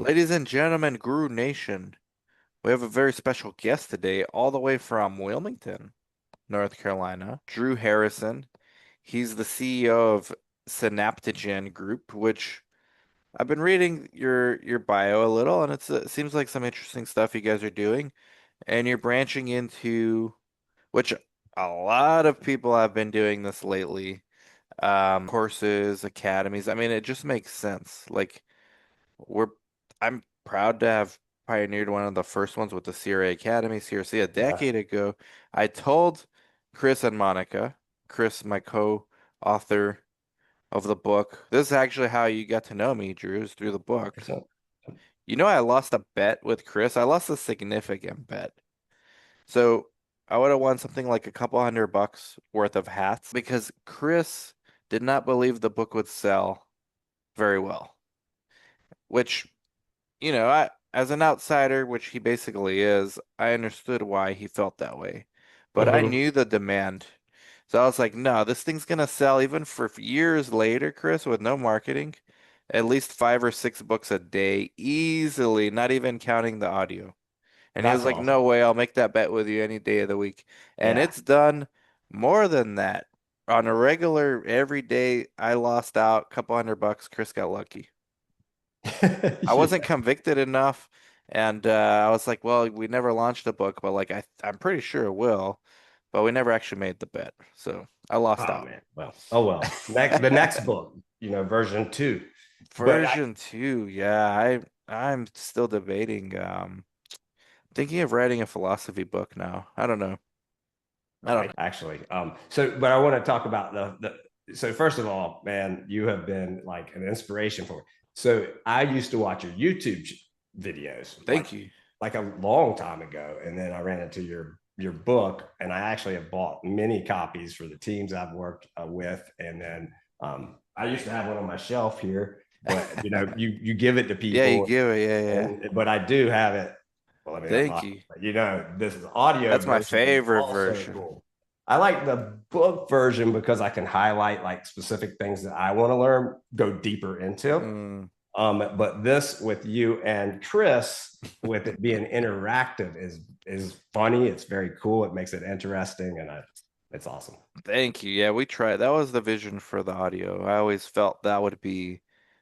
Ladies and gentlemen, Guru Nation, we have a very special guest today, all the way from Wilmington, North Carolina, Drew Harrison. He's the CEO of Synaptogen Group, which I've been reading your bio a little, and it seems like some interesting stuff you guys are doing, and you're branching into which a lot of people have been doing this lately. Courses, academies. I mean, it just makes sense. Like we're I'm proud to have pioneered one of the first ones with the CRA Academy, CRC, a Yeah. decade ago. I told Chris and Monica, Chris, my co-author of the book, this is actually how you got to know me, Drew, is through the book. Excellent. You know, I lost a bet with Chris. I lost a significant bet. So I would have won something like a couple $100 worth of hats because Chris did not believe the book would sell very well, which I as an outsider, which he basically is, I understood why he felt that way. But I hmm knew the demand. So I was like, no, this thing's gonna sell even for years later, Chris, with no marketing. At least 5 or 6 books a day, easily, not even counting the audio. And he was That's like, no awesome. way, I'll make that bet with you any day of the week. And Yeah. it's done more than that. On a regular, every day, I lost out a couple $100. Chris got lucky. I wasn't Yeah. convicted enough, and I was like, well, we never launched a book, but like I'm pretty sure it will, but we never actually made the bet, so I lost Oh out. man. Well. The next book, version two. But Version 2, yeah, I'm still debating. Thinking of writing a philosophy book now. I don't know. I don't right, actually. But I want to talk about so first of all, man, you have been like an inspiration for me. So I used to watch your YouTube videos Thank you. like a long time ago, and then I ran into your book, and I actually have bought many copies for the teams I've worked with, and then I used to have one on my shelf here, but you give it to Yeah, you people, give it. Yeah, yeah. and but I do have it. Well, I mean, I'm Thank not, you. but this is audio That's my version is favorite also version. cool. I like the book version because I can highlight like specific things that I want to learn, go deeper into. Mm, But this with you and Chris, with it being interactive, is funny. It's very cool. It makes it interesting, and it's awesome. Thank you. Yeah, we tried. That was the vision for the audio. I always felt that would be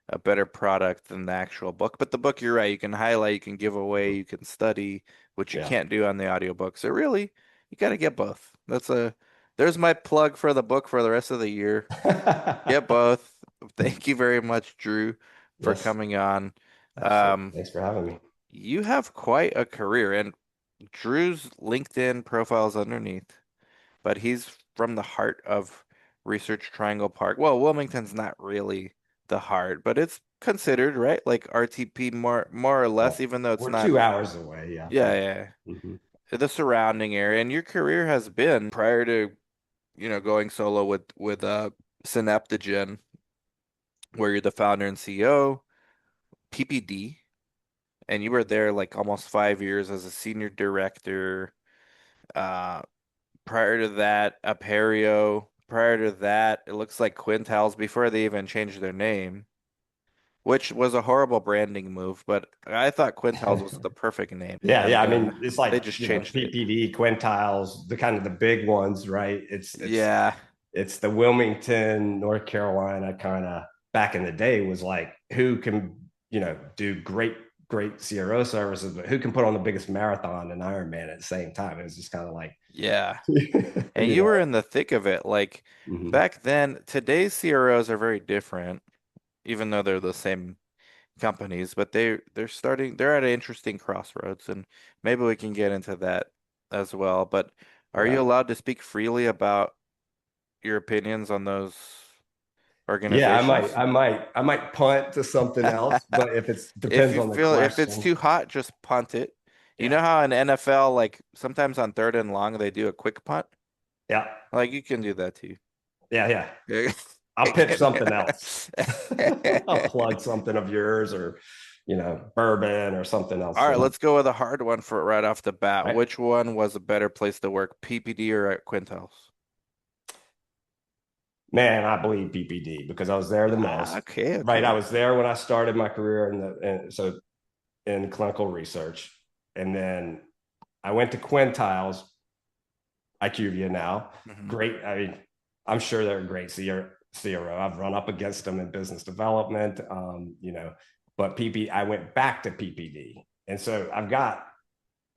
a better product than the actual book. But the book, you're right, you can highlight, you can give away, you can study, which you Yeah. can't do on the audiobook. So really, you got to get both. There's my plug for the book for the rest of the year. Get both. Thank you very much, Drew, for Yes, coming on. absolutely. Um, Thanks for having me. you have quite a career, and Drew's LinkedIn profile is underneath, but he's from the heart of Research Triangle Park. Well, Wilmington's not really the heart, but it's considered, right? Like RTP more or less, Well, even though it's we're not. 2 hours away. Yeah, Yeah, yeah. yeah. Mhm. The surrounding area. And your career has been prior to, going solo with Synaptogen, where you're the founder and CEO, PPD, and you were there like almost 5 years as a senior director. Uh, Prior to that, Aperio. Prior to that, it looks like Quintiles before they even changed their name, which was a horrible branding move. But I thought Quintiles was the perfect name, Yeah. and I mean, it's they like just changed it. PPD, Quintiles, the kind of the big ones, right? Yeah, It's the Wilmington, North Carolina kind of back in the day was like who can do great CRO services, but who can put on the biggest marathon and Ironman at the same time? It was just kind of like yeah. And you you were know. in the thick of it. Like Mhm. back then, today's CROs are very different, even though they're the same companies, but they're at an interesting crossroads, and maybe we can get into that as well. But are you Yeah. allowed to speak freely about your opinions on those Yeah, organizations? I might punt to something else, but if it If depends you on the feel if it's question. too hot, just punt it. You know Yeah. how in NFL, like sometimes on third and long, they do a quick punt? Yeah. Like you can do that too. Yeah. Yeah. I'll pitch something else. I'll plug something of yours or, bourbon or something else. All right, let's go with a hard one for right off the bat. Right. Which one was a better place to work, PPD or at Quintel's? Man, I believe PPD because I was there the Ah, most. okay, Right. I okay. was there when I started my career. And so in clinical research. And then I went to Quintiles, IQVIA now. Hmm. Great. I mean, I'm sure they're a great CRO. I've run up against them in business development, but I went back to PPD. And so I've got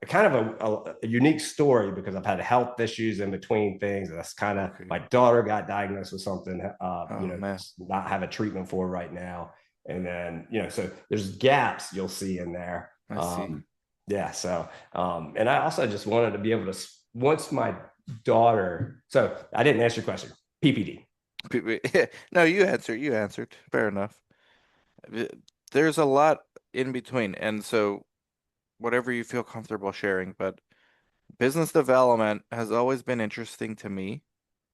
a kind of a unique story because I've had health issues in between things. That's kind of Okay. my daughter got diagnosed with something, Oh man, not have a treatment for right now. And then, so there's gaps you'll see in there. I see. Yeah. So, and I also just wanted to be able to, once my daughter, so I didn't answer your question, PPD. No, you answered. You answered. Fair enough. Uh, There's a lot in between, and so whatever you feel comfortable sharing, but business development has always been interesting to me,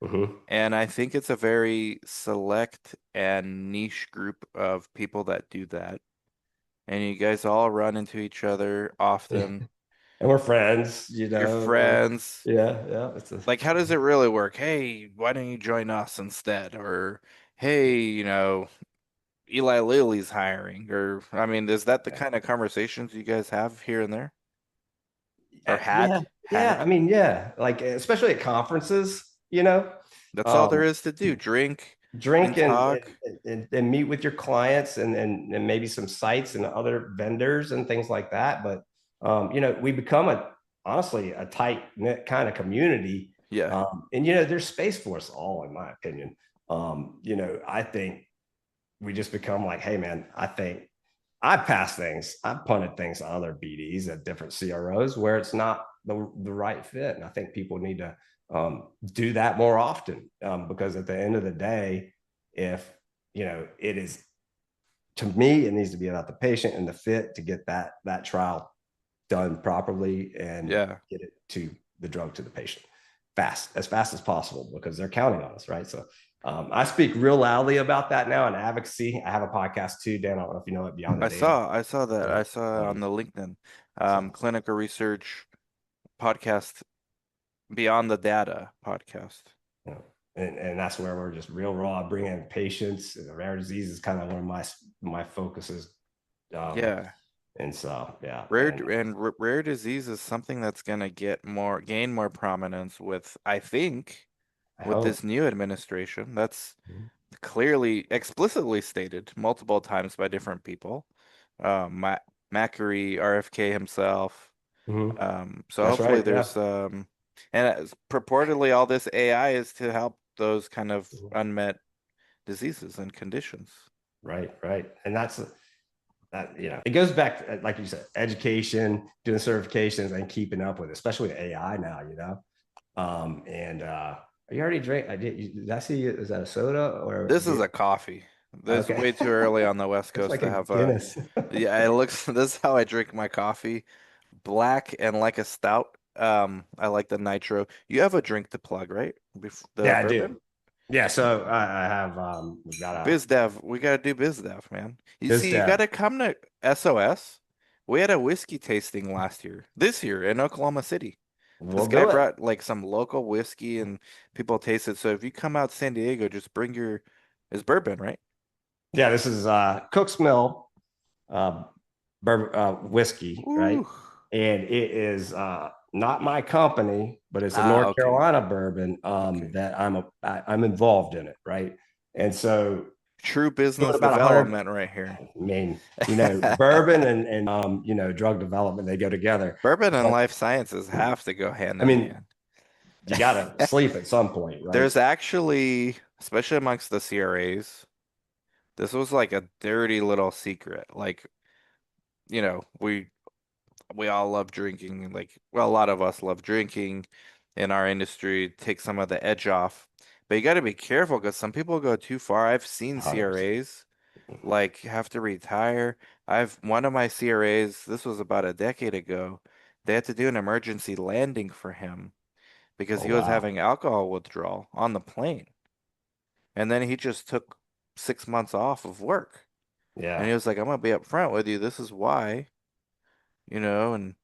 Mm-hmm. and I think it's a very select and niche group of people that do that. And you guys all run into each other often. And we're friends, You're friends. yeah, yeah. Like, how does it really work? Hey, why don't you join us instead? Or, hey, Eli Lilly's hiring. Or, I mean, is that the yeah. kind of conversations you guys have here and there? Or Yeah, had? yeah. I Had? mean, yeah, like especially at conferences, That's all there um, is to do. Drink and drink talk. and meet with your clients and maybe some sites and other vendors and things like that. But we become honestly a tight knit kind of community, Yeah. and there's space for us all, in my opinion. I think we just become like, hey, man, I think I've punted things to other BDs at different CROs where it's not the right fit. And I think people need to do that more often, because at the end of the day, if, it is, to me, it needs to be about the patient and the fit to get that trial done properly and Yeah. get it to the drug to the patient as fast as possible, because they're counting on us, right? So I speak real loudly about that now in advocacy. I have a podcast too, Dan. I don't know if you know it, Beyond the Data. I saw that. Yeah. I saw it on the LinkedIn So, clinical research podcast, Beyond the Data podcast. you know, and that's where we're just real raw, bringing patients. Rare disease is kind of one of my focuses. Um, Yeah. and so, yeah, Rare disease is something that's gonna gain more prominence with, I think, I with hope. this new administration. That's clearly explicitly stated multiple times by different people. Ma Macri, RFK himself. Mhm. So That's hopefully right. Yeah. there's purportedly all this AI is to help those kind of unmet diseases and conditions. Right. Right. And that it goes back to, like you said, education, doing certifications, and keeping up with it, especially with AI now. And you already drink? Did I see? Is that a soda or This is a coffee. This is okay? way too early on the West It's Coast like to a have a. Guinness. Yeah, it looks. This is how I drink my coffee, black and like a stout. I like the nitro. You have a drink to plug, right? The Yeah, I do. bourbon. Yeah, so I have we've got a BizDev. We gotta do BizDev, man. You biz see, you dev. gotta come to SOS. We had a whiskey tasting this year in Oklahoma City. This We'll guy do it. brought like some local whiskey and people taste it. So if you come out to San Diego, just bring it's bourbon, right? Yeah, this is Cook's Mill uh, whiskey, right? Ooh. And it is not my company, but it's a Ah, North okay. Carolina bourbon Okay. that I'm involved in it, right? And so True doing business about 100. development right here. I mean, bourbon and drug development, they go together. Bourbon and But life sciences have to go hand I in mean, hand. you got to sleep at some point, right? There's actually, especially amongst the CRAs, this was like a dirty little secret. Like, you know, we all love drinking. Like, well, a lot of us love drinking in our industry, take some of the edge off. But you got to be careful because some people go too far. I've seen 100%. CRAs like have to retire. I've one of my CRAs, this was about a decade ago, they had to do an emergency landing for him because Oh, he was wow. having alcohol withdrawal on the plane. And then he just took 6 months off of work. And Yeah. he was like, I'm gonna be upfront with you. This is why, and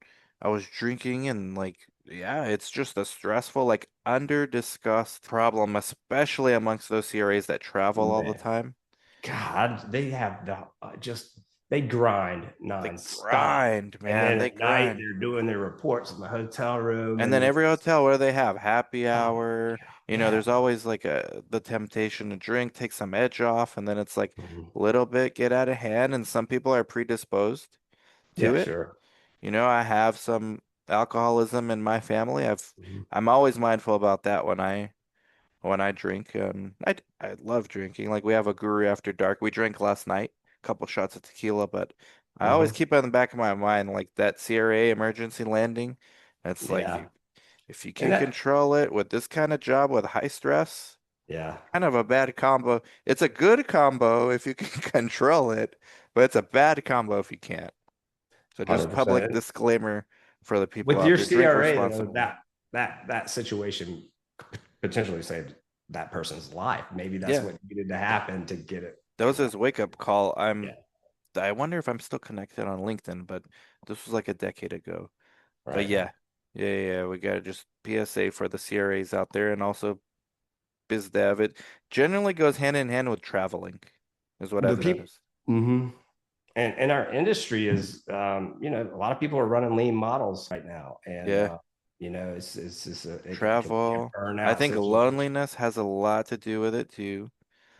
I was drinking and like, yeah, it's just a stressful, like under discussed problem, especially amongst those CRAs that travel all the Man. time. God, they have just they grind They nonstop. grind, And man. then They at night grind. they're doing their reports in the hotel room, And and then it's every just, hotel, what do they have? Happy oh hour. yeah. There's always like the temptation to drink, take some edge off, and then it's like Mhm. a little bit get out of hand, and some people are predisposed to Yeah, it. sure. I have some alcoholism in my family. Mhm. I'm always mindful about that when I drink. I love drinking. Like we have a Guru after dark. We drank last night, a couple shots of tequila, but I always Mhm. keep it in the back of my mind, like that CRA emergency landing. It's like Yeah. if you And can that, control it with this kind of job with high stress, yeah, kind of a bad combo. It's a good combo if you can control it, but it's a bad combo if you can't. So just public 100%. disclaimer for the people With out your there, drink CRA though, responsibly. that situation could potentially saved that person's life. Maybe that's Yeah, what needed to happen to get it that was his wake up call. yeah, I wonder if I'm still connected on LinkedIn, but this was like a decade ago. But right. yeah, yeah, we gotta just PSA for the CRAs out there and also biz dev. It generally goes hand in hand with traveling, is what The I've people, noticed. hmm and our industry is, a lot of people are running lean models right now, and Yeah, it's just it can be travel. a I burnout think situation. loneliness has a lot to do with it too,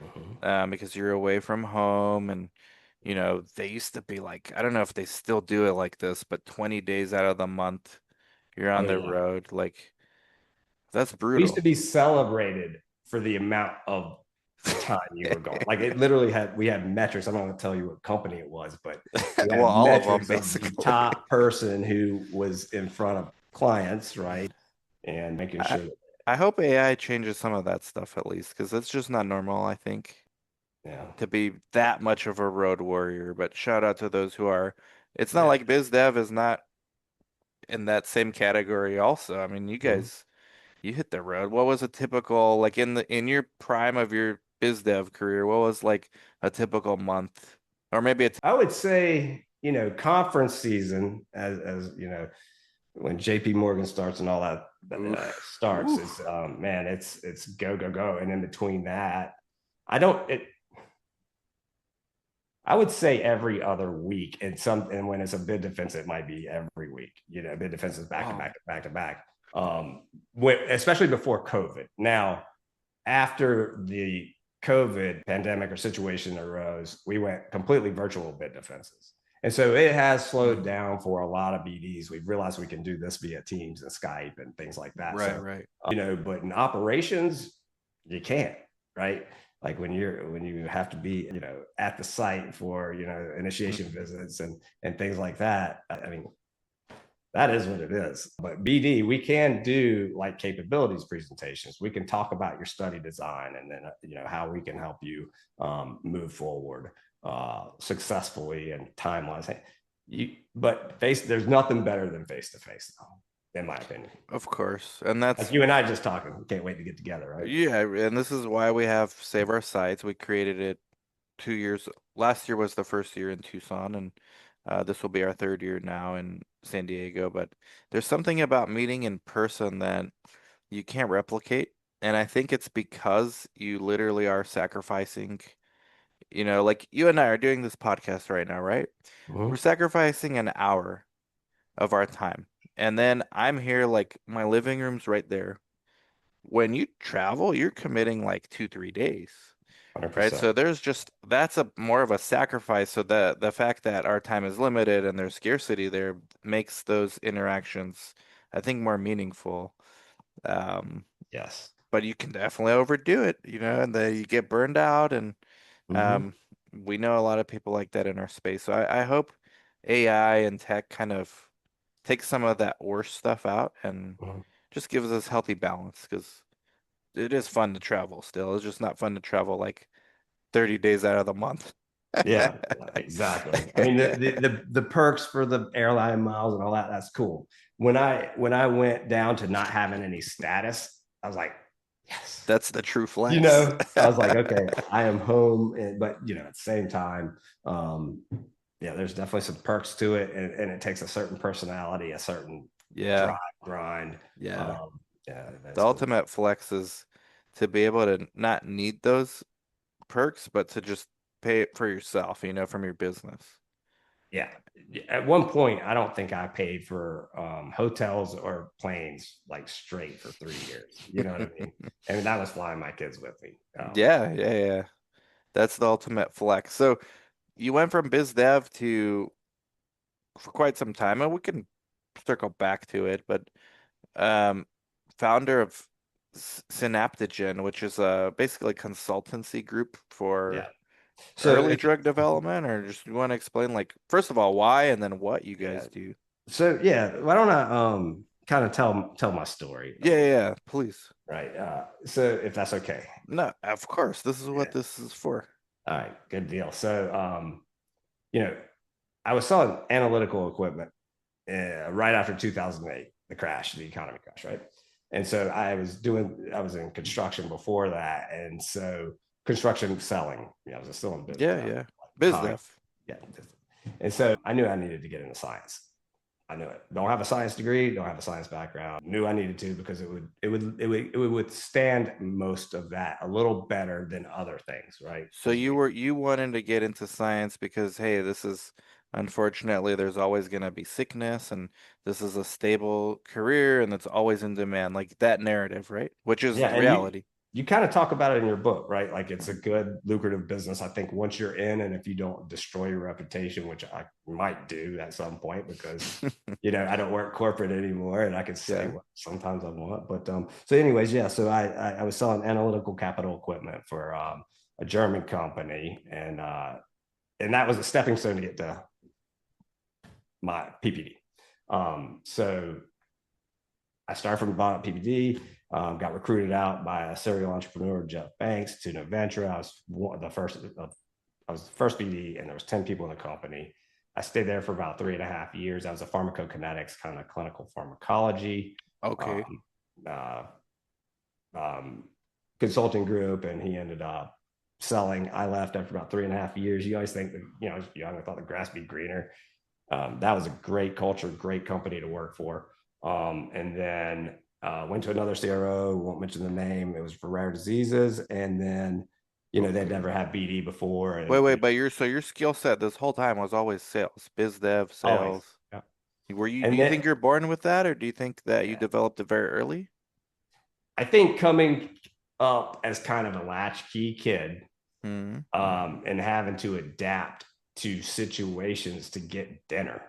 Mhm. because you're away from home and they used to be like, I don't know if they still do it like this, but 20 days out of the month you're on Oh the yeah, road. Like that's we used to brutal. be celebrated for the amount of time you were gone. Like it literally had we had metrics. I don't want to tell you what company it was, but we Well, had all of them metrics of the basically. top person who was in front of clients, right? And making I sure that, I hope AI changes some of that stuff at least, because it's just not normal, I think, yeah, to be that much of a road warrior. But shout out to those who are. It's not yeah. like biz dev is not in that same category also. I mean, Mhm. you hit the road. What was a typical like in your prime of your biz dev career, what was like a typical month? Or maybe a I would say, conference season, as when JP Morgan starts and all that oof, starts, it's oof. man, it's go go go, and in between that, I don't it I would say every other week, and when it's a bid defense, it might be every week. Bid defense is back to Oh, back to back to back. Especially before COVID. Now, after the COVID pandemic or situation arose, we went completely virtual bid defenses. And so it has slowed mm, down for a lot of BDs. We've realized we can do this via Teams and Skype and things like that. right, So, right. but in operations, you can't, right? Like when you have to be, at the site for, initiation Mhm. visits and things like that. I mean, that is what it is. But BD, we can do like capabilities presentations. We can talk about your study design, and then how we can help you move forward successfully and timelines. But there's nothing better than face to face, though, in my opinion. Of course. And Like that's you and I just talking, we can't wait to get together, right? yeah, and this is why we have Save Our Sites. We created it 2 years. Last year was the first year in Tucson, and this will be our third year now in San Diego. But there's something about meeting in person that you can't replicate. And I think it's because you literally are sacrificing, like you and I are doing this podcast right now, right? We're Mhm. sacrificing an hour of our time. And then I'm here, like my living room's right there. When you travel, you're committing like 2, 3 days. Right. 100%. So there's just that's a more of a sacrifice. So the fact that our time is limited and there's scarcity there makes those interactions, I think, more meaningful. Um, Yes. but you can definitely overdo it, and then you get burned out. And Hmm. um, we know a lot of people like that in our space. So I hope AI and tech kind of takes some of that worse stuff out and just gives us healthy balance because it is fun to travel still. It's just not fun to travel like 30 days out of the month. Yeah, exactly. I mean, the perks for the airline miles and all that, that's cool. When I went down to not having any status, I was like, yes. That's the true flex. I was like, okay, I am home. But at the same time, yeah, there's definitely some perks to it, and it takes a certain personality, a certain drive, Yeah, grind. yeah. Um, yeah, The that's cool. ultimate flex is to be able to not need those perks, but to just pay it for yourself, from your business. Yeah. At one point, I don't think I paid for hotels or planes like straight for 3 years. You know what I mean? And that was flying my kids with me. Yeah, yeah, yeah. That's the ultimate flex. So you went from biz dev to for quite some time, and we can circle back to it, but um, founder of Synaptogen, which is a basically consultancy group Yeah. for So early if drug development, or just you want to explain like first of all why and then what you yeah. guys do? So yeah, why don't I kind of tell my story a Yeah, yeah, little, yeah, please. right? So if that's okay. No, of course. This is what Yeah. this is for. All right, good deal. So you know, I was selling analytical equipment right after 2008, the crash, the economy crash, right? And so I was in construction before that. And so construction selling, I was still in business. Yeah, yeah. Biz Comic, dev. yeah. And so I knew I needed to get into science. I knew it. Don't have a science degree, don't have a science background. Knew I needed to because it would withstand most of that a little better than other things, right? So Because we you wanted to get into science because hey, this is unfortunately there's always going to be sickness and this is a stable career and it's always in demand, like that narrative, right? Which is Yeah, the and you reality. you kind of talk about it in your book, right? Like it's a good lucrative business. I think once you're in, and if you don't destroy your reputation, which I might do at some point because I don't work corporate anymore, and I can say Yeah. what sometimes I want. But so, anyways, yeah. So I was selling analytical capital equipment for a German company, and that was a stepping stone to get to my PPD. So I started from the bottom at PPD, got recruited out by a serial entrepreneur, Jeff Banks, to Noventra. I was the first BD, and there was 10 people in the company. I stayed there for about 3.5 years. I was a pharmacokinetics kind of clinical pharmacology Okay. um, uh, um, consulting group, and he ended up selling. I left after about 3.5 years. You always think that, I was young, I thought the grass would be greener. That was a great culture, great company to work for. And then went to another CRO, won't mention the name. It was for rare diseases. And then, they'd Okay. never had BD before. Wait, And, wait, but your skill set this whole time was always sales, biz dev, always. sales. Yeah. Do And you then, think you're born with that or do you think that you yeah, developed it very early? I think coming up as kind of a latchkey kid Hmm. and having to adapt to situations to get dinner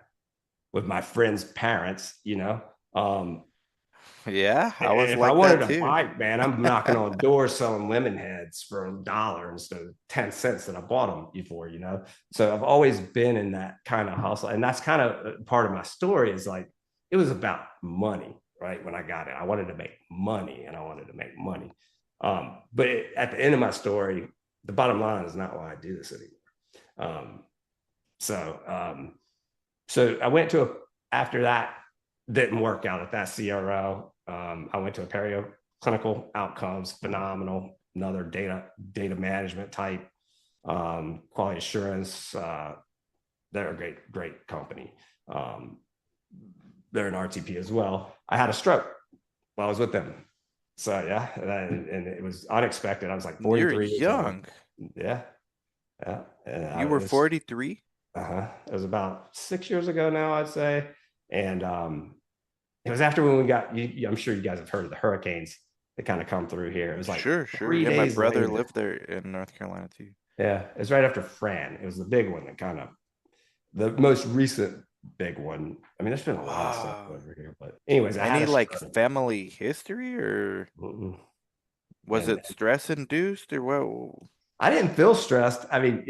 with my friends' parents, Yeah, I was if I like wanted that a too. bike, man, I'm knocking on doors selling lemon heads for $1 instead of 10 cents that I bought them before. So I've always been in that kind of hustle. And that's kind of part of my story is like, it was about money, right? When I got it, I wanted to make money and I wanted to make money. But at the end of my story, the bottom line is not why I do this anymore. Um, so, um, so I went to after that didn't work out at that CRO. I went to a perio clinical outcomes, phenomenal, another data management type, quality assurance. They're a great company. Um, they're an RTP as well. I had a stroke while I was with them. So yeah, and it was unexpected. I was like You're 43 years old. young. Yeah, yeah. And You were 43? it was about 6 years ago now, I'd say. And it was after when we got, I'm sure you guys have heard of the hurricanes that kind of come through here. It was like Sure, sure. three Yeah, my days brother later. lived there in North Carolina too. Yeah, it was right after Fran. It was the big one that kind of, the most recent big one. I mean, there's been a lot of stuff Wow. over here. But, anyways, I had Any a like stroke. family history or was And it stress induced or what? I didn't feel stressed. I mean,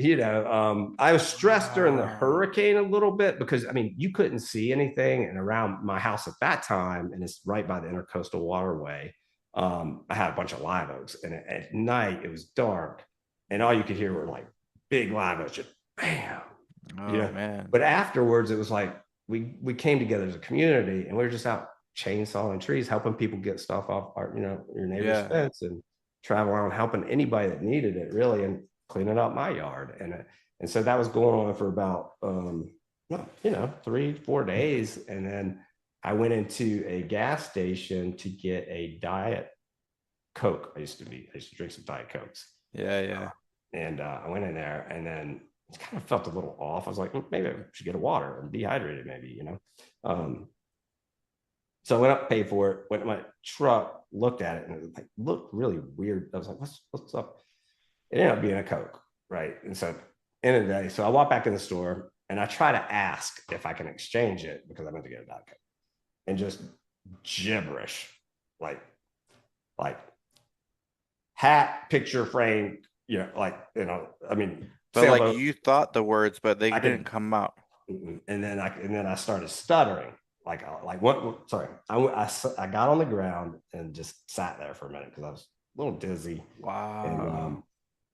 I was stressed during the Wow. hurricane a little bit because I mean, you couldn't see anything, and around my house at that time, and it's right by the intercoastal waterway. I had a bunch of live oaks, and at night it was dark, and all you could hear were like big live oaks, just bam, you Oh know. man. But afterwards, it was like we came together as a community, and we were just out chainsawing trees, helping people get stuff off your neighbor's Yeah. fence, and travel around helping anybody that needed it really, and cleaning up my yard. And so that was going on for about 3-4 days. And then I went into a gas station to get a diet Coke. I used to drink some Diet Cokes. Yeah, yeah. And I went in there, and then it kind of felt a little off. I was like, maybe I should get a water. I'm dehydrated, maybe. Um, so I went up, paid for it, went to my truck, looked at it, and it like looked really weird. I was like, what's up? It ended up being a Coke, right? And so end of the day, so I walk back in the store and I try to ask if I can exchange it because I meant to get a Diet Coke. And just gibberish, like like hat, picture frame, I mean, But like sailboat. you thought the words, but they I didn't could, come out. and then I started stuttering. Like what? Sorry, I got on the ground and just sat there for a minute because I was a little dizzy, and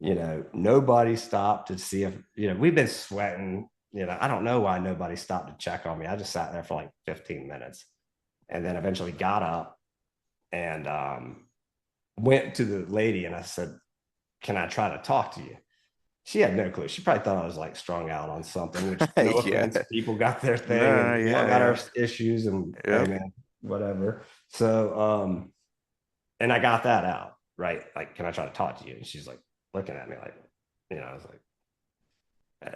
Wow. nobody stopped to see if we've been sweating. I don't know why nobody stopped to check on me. I just sat there for like 15 minutes, and then eventually got up and went to the lady and I said, "Can I try to talk to you?" She had no clue. She probably thought I was like strung out on something, which no Yeah. offense. People got their thing No, and we all got yeah, our issues and yeah. hey Yep. man, whatever. So and I got that out, right? Like, can I try to talk to you? And she's like looking at me like, I was like,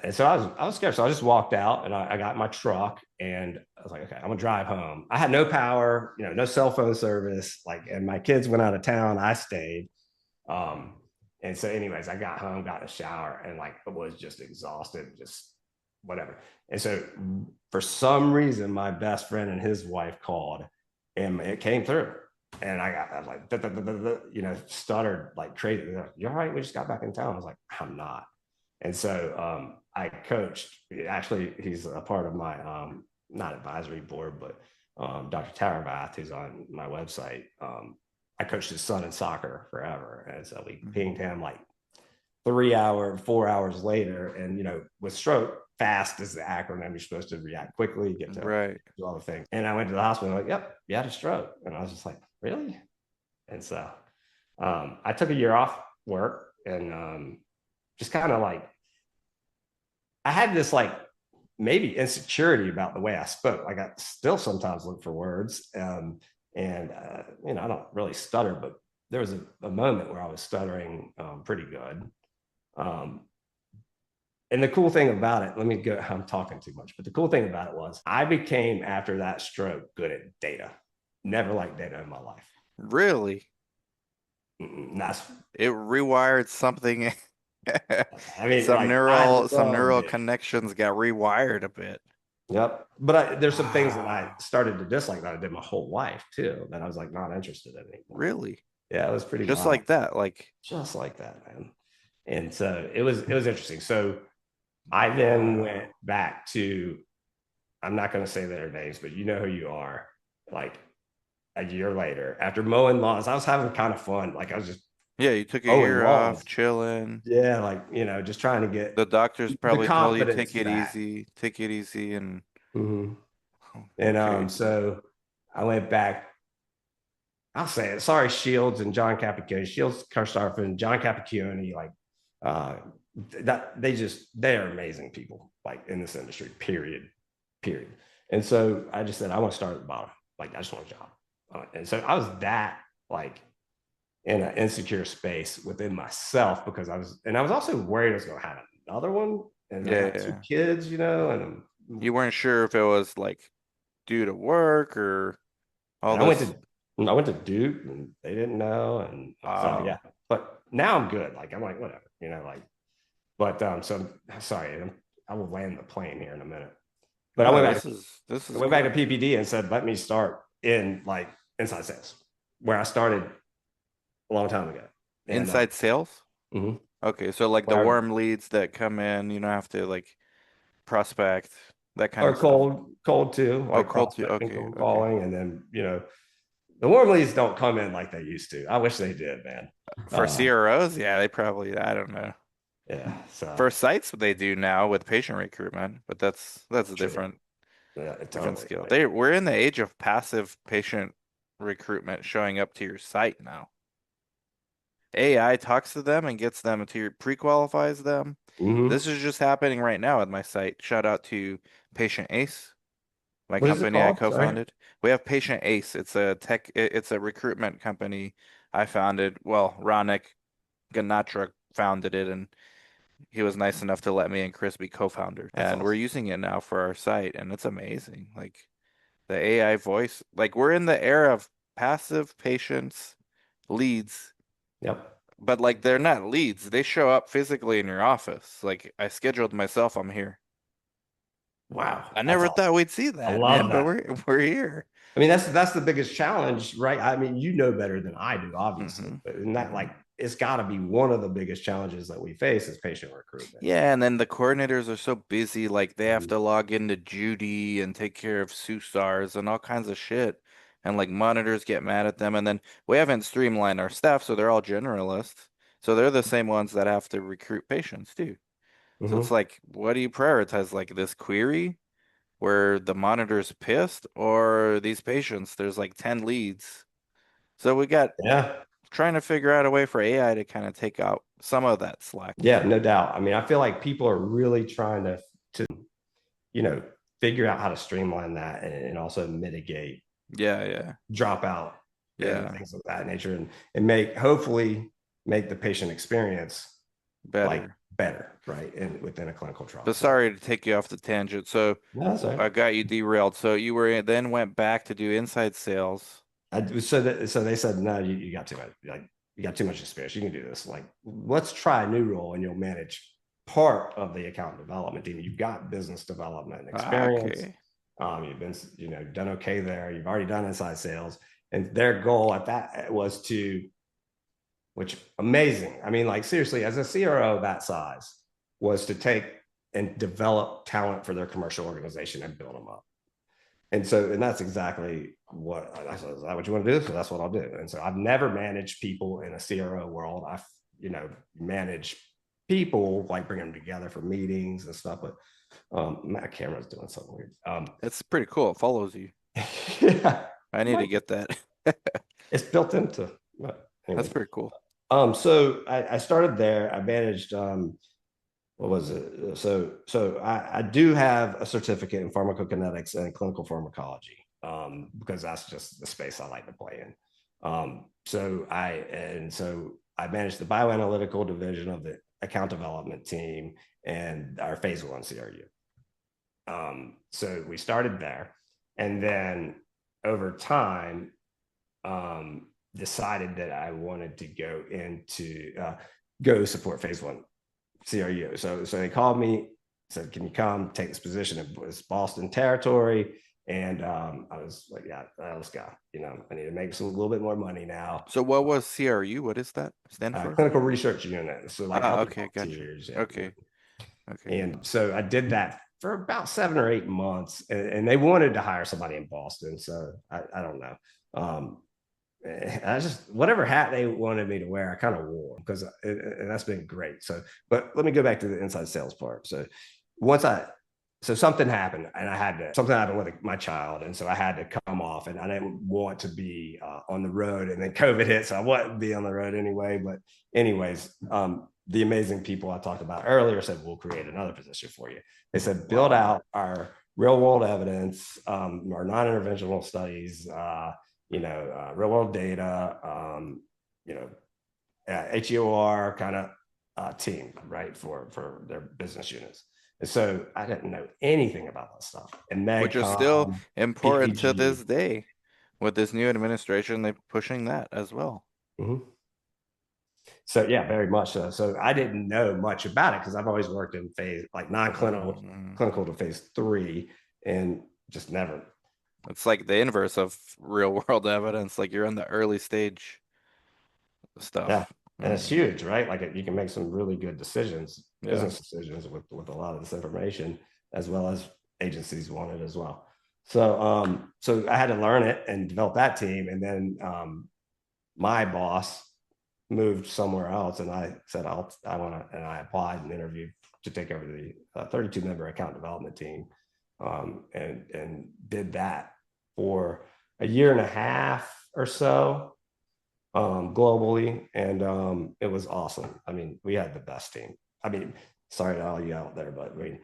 and so I was scared. So I just walked out and I got my truck and I was like, okay, I'm gonna drive home. I had no power, no cell phone service, like, and my kids went out of town. I stayed. Um, and so, anyways, I got home, got in a shower, and like I was just exhausted, just whatever. And so, for some reason, my best friend and his wife called, and it came through. And I was like, stuttered like crazy. Like, you're right. We just got back in town. I was like, I'm not. And so I coached. Actually, he's a part of my not advisory board, but Dr. Taravath, who's on my website. I coached his son in soccer forever, and so we pinged him like 4 hours later, and with stroke, fast is the acronym. You're supposed to react quickly, get to Right. do all the things. And I went to the hospital, like, yep, you had a stroke, and I was just like, really? And so I took a year off work and just kind of like I had this like maybe insecurity about the way I spoke. Like I still sometimes look for words, and I don't really stutter, but there was a moment where I was stuttering pretty good. Um, and the cool thing about it, let me go. I'm talking too much, but the cool thing about it was I became after that stroke good at data. Never liked data in my life. Really? That's It rewired something. I mean, like I Some loved neural it. connections got rewired a bit. Yep. But there's some things that I Wow. started to dislike that I did my whole life too, that I was like not interested in anymore. Really? Yeah, it was pretty Just wild. like that. Like, Just like that, man. And so it was interesting. So I then wow. went back to, I'm not going to say their names, but you know who you are. Like a year later, after mowing lawns, I was having kind of fun. Like I was just Yeah, you took a mowing year off, lawns. chilling. Yeah, like just trying to get The doctors the probably told you confidence back. take it easy, and Mhm. oh, And okay, so I went back. I'll say it. Sorry, Shields and John Capicchione, Shields Karstafen, John Capicchione, like uh, that they're amazing people, like in this industry. Period. And so I just said I want to start at the bottom. Like I just want a job. And so I was that like in an insecure space within myself because I was also worried I was going to have another one, and I yeah, got two yeah. kids, You weren't sure if it was like due to work or all and I went this. to Duke and they didn't know. And so yeah. Wow. But now I'm good. Like I'm like, whatever, but so sorry, I will land the plane here in a minute. But No, this I is went back to good. PPD and said, let me start in like inside sales, where I started a long time ago. And Inside sales? mhm, Okay, so like the where warm leads that come in, you don't have to like prospect, that kind or of stuff. cold too, Oh, like cold too. prospecting, Okay, cold okay. calling, and then the warm leads don't come in like they used to. I wish they did, man. For Uh, CROs, yeah, they probably, I don't know. yeah, so For sites, they do now with patient recruitment, but that's a true. Yeah, different totally. skill. Like, We're in the age of passive patient recruitment showing up to your site now. AI talks to them and gets them to pre-qualifies them. This mhm. is just happening right now at my site. Shout out to Patient Ace, my What is it company I called? Sorry. co-founded. We have Patient Ace. It's a recruitment company I founded. Well, Ronik Ganatra founded it, and he was nice enough to let me and Chris be co-founders, That's and we're awesome. using it now for our site, and it's amazing. Like the AI voice, like we're in the era of passive patients, leads, Yep. but like they're not leads. They show up physically in your office. Like I scheduled myself, I'm here. Wow. I That's never thought awesome. we'd see I that, man, love but that. we're here. I mean, that's the biggest challenge, right? I mean, you know better than I do, obviously, hmm but in that, hmm like, it's got to be one of the biggest challenges that we face is patient recruitment. Yeah, and then the coordinators are so busy, like they have Mhm. to log into Judy and take care of SUSARs and all kinds of shit. And like monitors get mad at them. And then we haven't streamlined our staff, so they're all generalists. So they're the same ones that have to recruit patients too. So it's Mhm. like, what do you prioritize? Like this query where the monitor's pissed or these patients? There's like 10 leads. So we got Yeah, trying to figure out a way for AI to kind of take out some of that slack. yeah, no doubt. I mean, I feel like people are really trying to you know figure out how to streamline that and also mitigate Yeah, yeah, dropout and yeah. things of that nature, and make hopefully make the patient experience like Better. better, right? And within a clinical trial But setting. sorry to take you off the tangent. So No, that's all right. I got you derailed. So you were then went back to do inside sales. So they said, no, you got too much, like you got too much experience. You can do this. Like, let's try a new role and you'll manage part of the account development team. You've got business development Ah, experience. okay. You've been, done okay there. You've already done inside sales. And their goal at that was to, which amazing. I mean, like seriously, as a CRO that size, was to take and develop talent for their commercial organization and build them up. And that's exactly what I said. Is that what you want to do? So that's what I'll do. And so I've never managed people in a CRO world. I've, managed people like bring them together for meetings and stuff. But my camera's doing something weird. It's pretty cool. It follows you. Yeah, I need to get that. it's built into. But That's anyways, pretty cool. so I started there. I managed. What was it? So I do have a certificate in pharmacokinetics and clinical pharmacology, because that's just the space I like to play in. So I managed the bioanalytical division of the account development team and our phase one CRU. So we started there, and then over time, decided that I wanted to go support phase one CRU. So they called me, said, "Can you come take this position?" It was Boston territory, and I was like, "Yeah, let's go." I need to make a little bit more money now. So what was CRU? What is that stand for? Clinical research unit, so like Ah, healthy okay, gotcha. volunteers, yeah. Okay, okay. And so I did that for about 7 or 8 months, and they wanted to hire somebody in Boston. So I don't know. I just whatever hat they wanted me to wear, I kind of wore because and that's been great. So, but let me go back to the inside sales part. So, once I so something happened and something happened with my child, and so I had to come off, and I didn't want to be on the road, and then COVID hit, so I wouldn't be on the road anyway. But anyways, the amazing people I talked about earlier said we'll create another position for you. They said build Wow. out our real world evidence, our non-interventional studies. Real world data, HEOR kind of team, right, for their business units. And so I didn't know anything about that stuff. And Which is still MedCom, important to PPG. this day. With this new administration, they're pushing that as well. Mhm. So yeah, very much so. So I didn't know much about it because I've always worked in phase like non-clinical, Mhm. clinical to phase three, and just never. It's like the inverse of real world evidence. Like you're in the early stage Yeah, stuff. and it's Mm, huge, right? Like you can make some really good decisions, yeah. business decisions with a lot of this information, as well as agencies want it as well. So I had to learn it and develop that team, and then my boss moved somewhere else, and I said I want to, and I applied and interviewed to take over the 32 member account development team, and did that for a year and a half or so, globally, and it was awesome. I mean, we had the best team. I mean, sorry to all you out there, but I mean,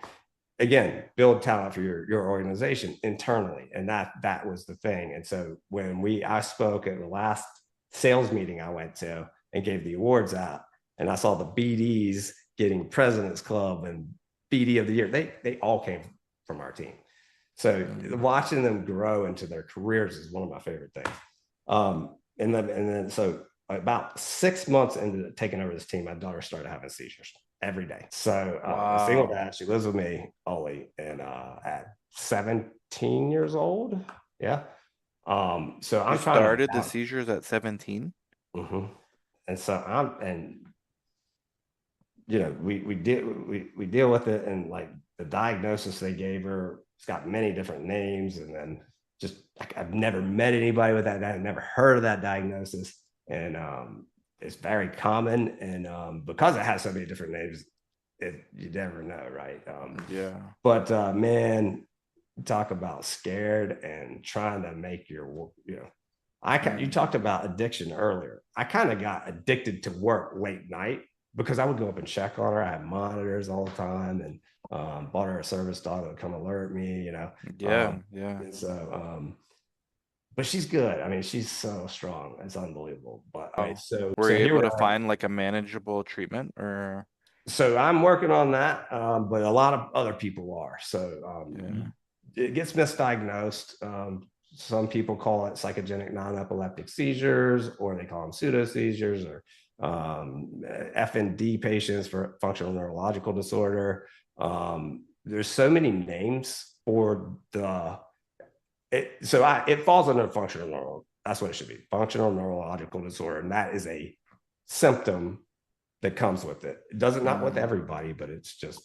again, build talent for your organization internally, and that was the thing. And so when I spoke at the last sales meeting I went to and gave the awards out, and I saw the BDs getting President's Club and BD of the Year. They all came from our team. So watching them grow into their careers is one of my favorite things. And then so about 6 months into taking over this team, my daughter started having seizures every day. So a single dad, she lives with me, Ollie, and at 17 years old. Yeah. So I'm You trying to started the seizures at 17? Mm-hmm. And so we deal with it, and like the diagnosis they gave her, it's got many different names, and then just I've never met anybody with that. I've never heard of that diagnosis, and it's very common, and because it has so many different names, you never know, right? Yeah. But man, talk about scared and trying to make you talked about addiction earlier. I kind of got addicted to work late night because I would go up and check on her. I had monitors all the time, and bought her a service dog that would come alert me, Yeah. And so, but she's good. I mean, she's so strong. It's unbelievable. But all right, Oh. so Were so you here able we to are. find like a manageable treatment or? So I'm working on that, but a lot of other people are. So Yeah. it gets misdiagnosed. Some people call it psychogenic non-epileptic seizures, or they call them pseudo seizures, or FND patients for functional neurological disorder. There's so many names for it falls under functional neural. That's what it should be, functional neurological disorder, and that is a symptom that comes with it. It doesn't, not with everybody, but it's just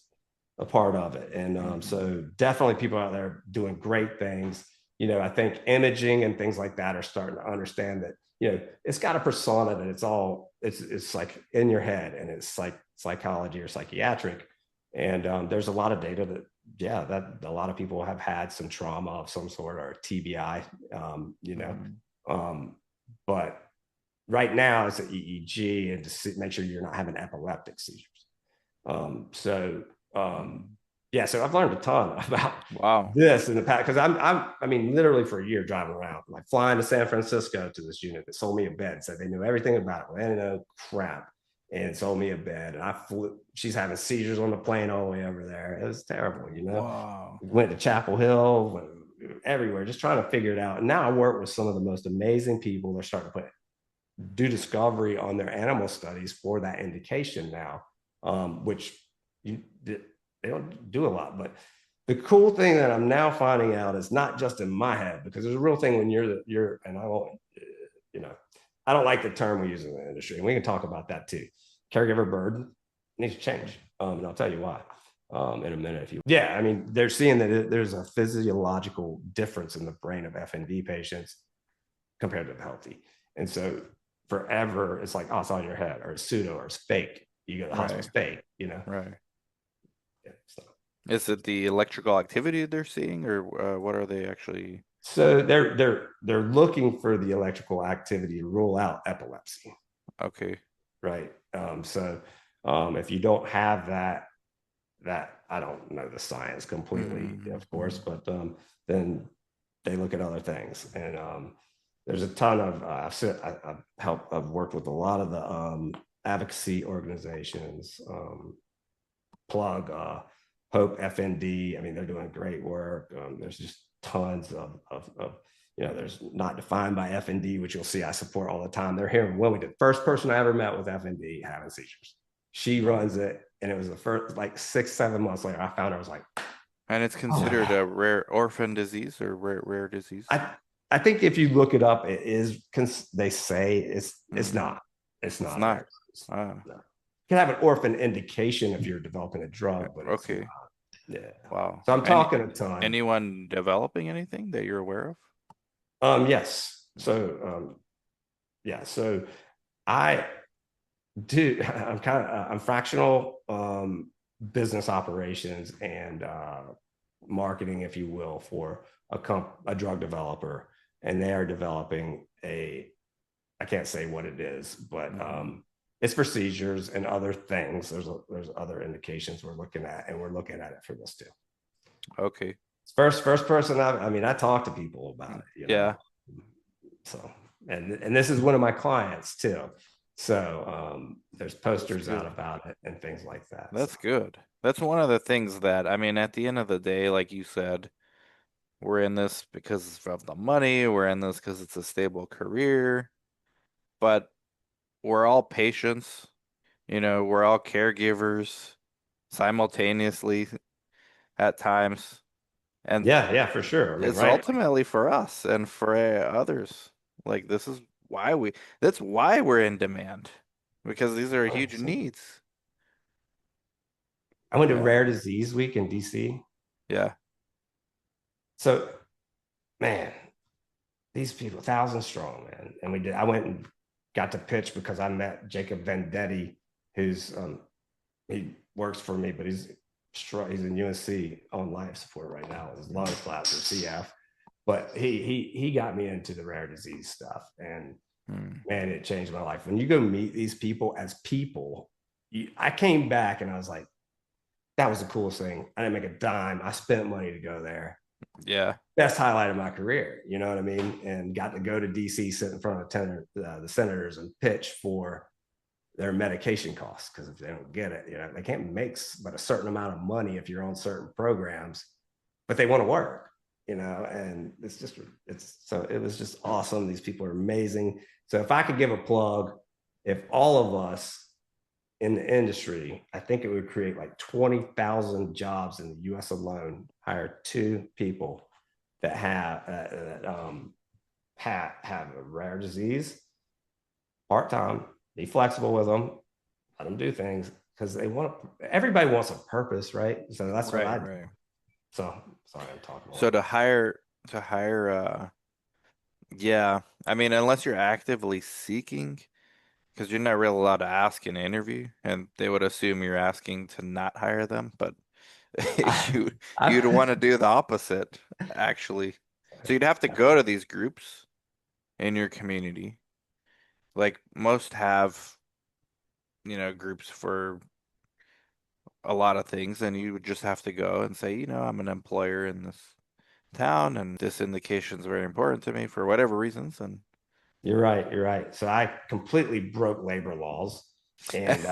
a part of it. And so definitely people out there doing great things. I think imaging and things like that are starting to understand that, it's got a persona that it's like in your head, and it's like psychology or psychiatric. And there's a lot of data that, yeah, that a lot of people have had some trauma of some sort, or TBI, but right now it's an EEG, and to make sure you're not having epileptic seizures. So yeah, so I've learned a ton about Wow. this in the past, because I mean, literally for a year driving around, like flying to San Francisco to this unit that sold me a bed, said they knew everything about it. Well, they didn't know crap, and sold me a bed. And she's having seizures on the plane all the way over there. It was terrible, Wow. Went to Chapel Hill, went everywhere, just trying to figure it out. And now I work with some of the most amazing people. They're starting to do discovery on their animal studies for that indication now, which they don't do a lot. But the cool thing that I'm now finding out is not just in my head, because there's a real thing when you're, and I won't, I don't like the term we use in the industry, and we can talk about that too. Caregiver burden needs to change, and I'll tell you why in a minute. I mean, they're seeing that there's a physiological difference in the brain of FND patients compared to the healthy, and so forever it's like, oh, it's on your head, or it's pseudo, or it's fake. You go to the hospital, it's fake, Right. Yeah, so. Is it the electrical activity they're seeing, or what are they actually? So they're looking for the electrical activity to rule out epilepsy. Okay. Right. So if you don't have that I don't know the science completely, of course, but then they look at other things. And there's a ton of I've worked with a lot of the advocacy organizations, plug Hope FND. I mean, they're doing great work. There's just tons of there's Not Defined by FND, which you'll see I support all the time. They're here in Wilmington. First person I ever met with FND having seizures. She runs it, and it was the first, like 6-7 months later, I found her. I was like, and it's considered a rare orphan disease or rare disease. I think if you look it up, it is. They say it's not. It's not. Not. No. You can have an orphan indication if you're developing a drug, but okay. Yeah. Wow. So I'm talking a ton. Anyone developing anything that you're aware of? Yes. So yeah. So I do. I'm fractional business operations and marketing, if you will, for a drug developer, and they are developing I can't say what it is, but it's for seizures and other things. There's other indications we're looking at, and we're looking at it for this too. Okay. First person. I talk to people about it. Yeah. So, and this is one of my clients too. So there's That's posters out good. about it and things like that. So That's good. That's one of the things that, I mean, at the end of the day, like you said, we're in this because of the money, we're in this because it's a stable career, but we're all patients, we're all caregivers simultaneously at times. And yeah, yeah, for sure. I mean, it's right. ultimately for us and for others. Like that's why we're in demand because these are huge 100%. needs. I went to Yeah. Rare Disease Week in DC. Yeah. So, man, these people, thousand strong, man. And I went and got to pitch because I met Jacob Vendetti, who's he works for me, but he's in UNC on life support right now with his lungs collapse or CF. But he got me into the rare disease stuff, and Hmm. man, it changed my life. When you go meet these people as people, I came back and I was like, that was the coolest thing. I didn't make a dime. I spent money to go there. Yeah. Best highlight of my career, you know what I mean? And got to go to DC, sit in front of the senators and pitch for their medication costs because if they don't get it, they can't make but a certain amount of money if you're on certain programs, but they want to work, and it was just awesome. These people are amazing. So if I could give a plug, if all of us in the industry, I think it would create like 20,000 jobs in the US alone, hire two people that have a rare disease part time, be flexible with them, let them do things because everybody wants a purpose, right? So that's what Right, I do. right. So sorry, I'm talking a So lot. to hire yeah, I mean unless you're actively seeking because you're not really allowed to ask in an interview and they would assume you're asking to not hire them, but I, you you'd I, want to do the opposite actually. So you'd have to go to these groups in your community. Like most have, groups for a lot of things, and you would just have to go and say, I'm an employer in this town, and this indication is very important to me for whatever reasons. And you're right. You're right. So I completely broke labor laws and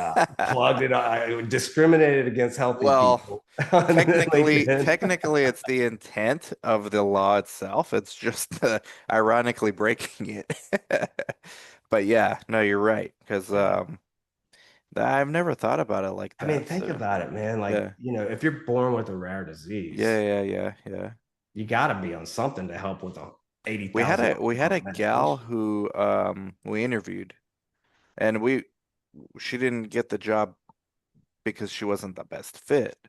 plugged it. I discriminated against healthy well, people on technically, LinkedIn. technically, it's the intent of the law itself. It's just ironically breaking it. But yeah, no, you're right, because Yeah. I've never thought about it like I mean, that. think So about it, man. Like, yeah, if you're born with a rare yeah, disease, yeah, yeah, yeah. you got to be on something to help with a We had a $80,000 we had a gal medication. who we interviewed, and she didn't get the job because she wasn't the best fit,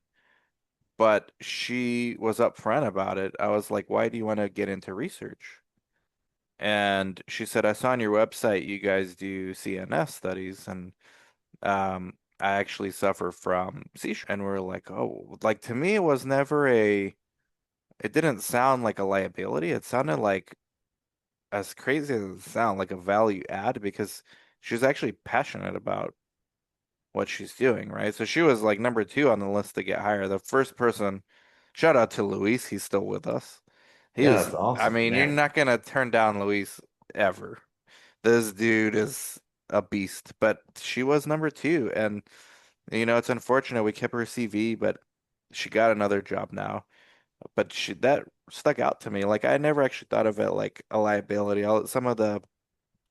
but she was upfront about it. I was like, "Why do you want to get into research?" And she said, "I saw on your website you guys do CNS studies, and I actually suffer from seizure." And we're like, "Oh, like to me, it was never a. It didn't sound like a liability. It sounded like, as crazy as it sounds, like a value add because she's actually passionate about what she's doing, right? So she was like number two on the list to get hired. The first person, shout out to Luis, he's still with us. Yeah, that's I awesome, mean, you're man. not gonna turn down Luis ever. This dude is a beast, but she was number two, and it's unfortunate we kept her CV, but she got another job now. But that stuck out to me. Like I never actually thought of it like a liability. Some of the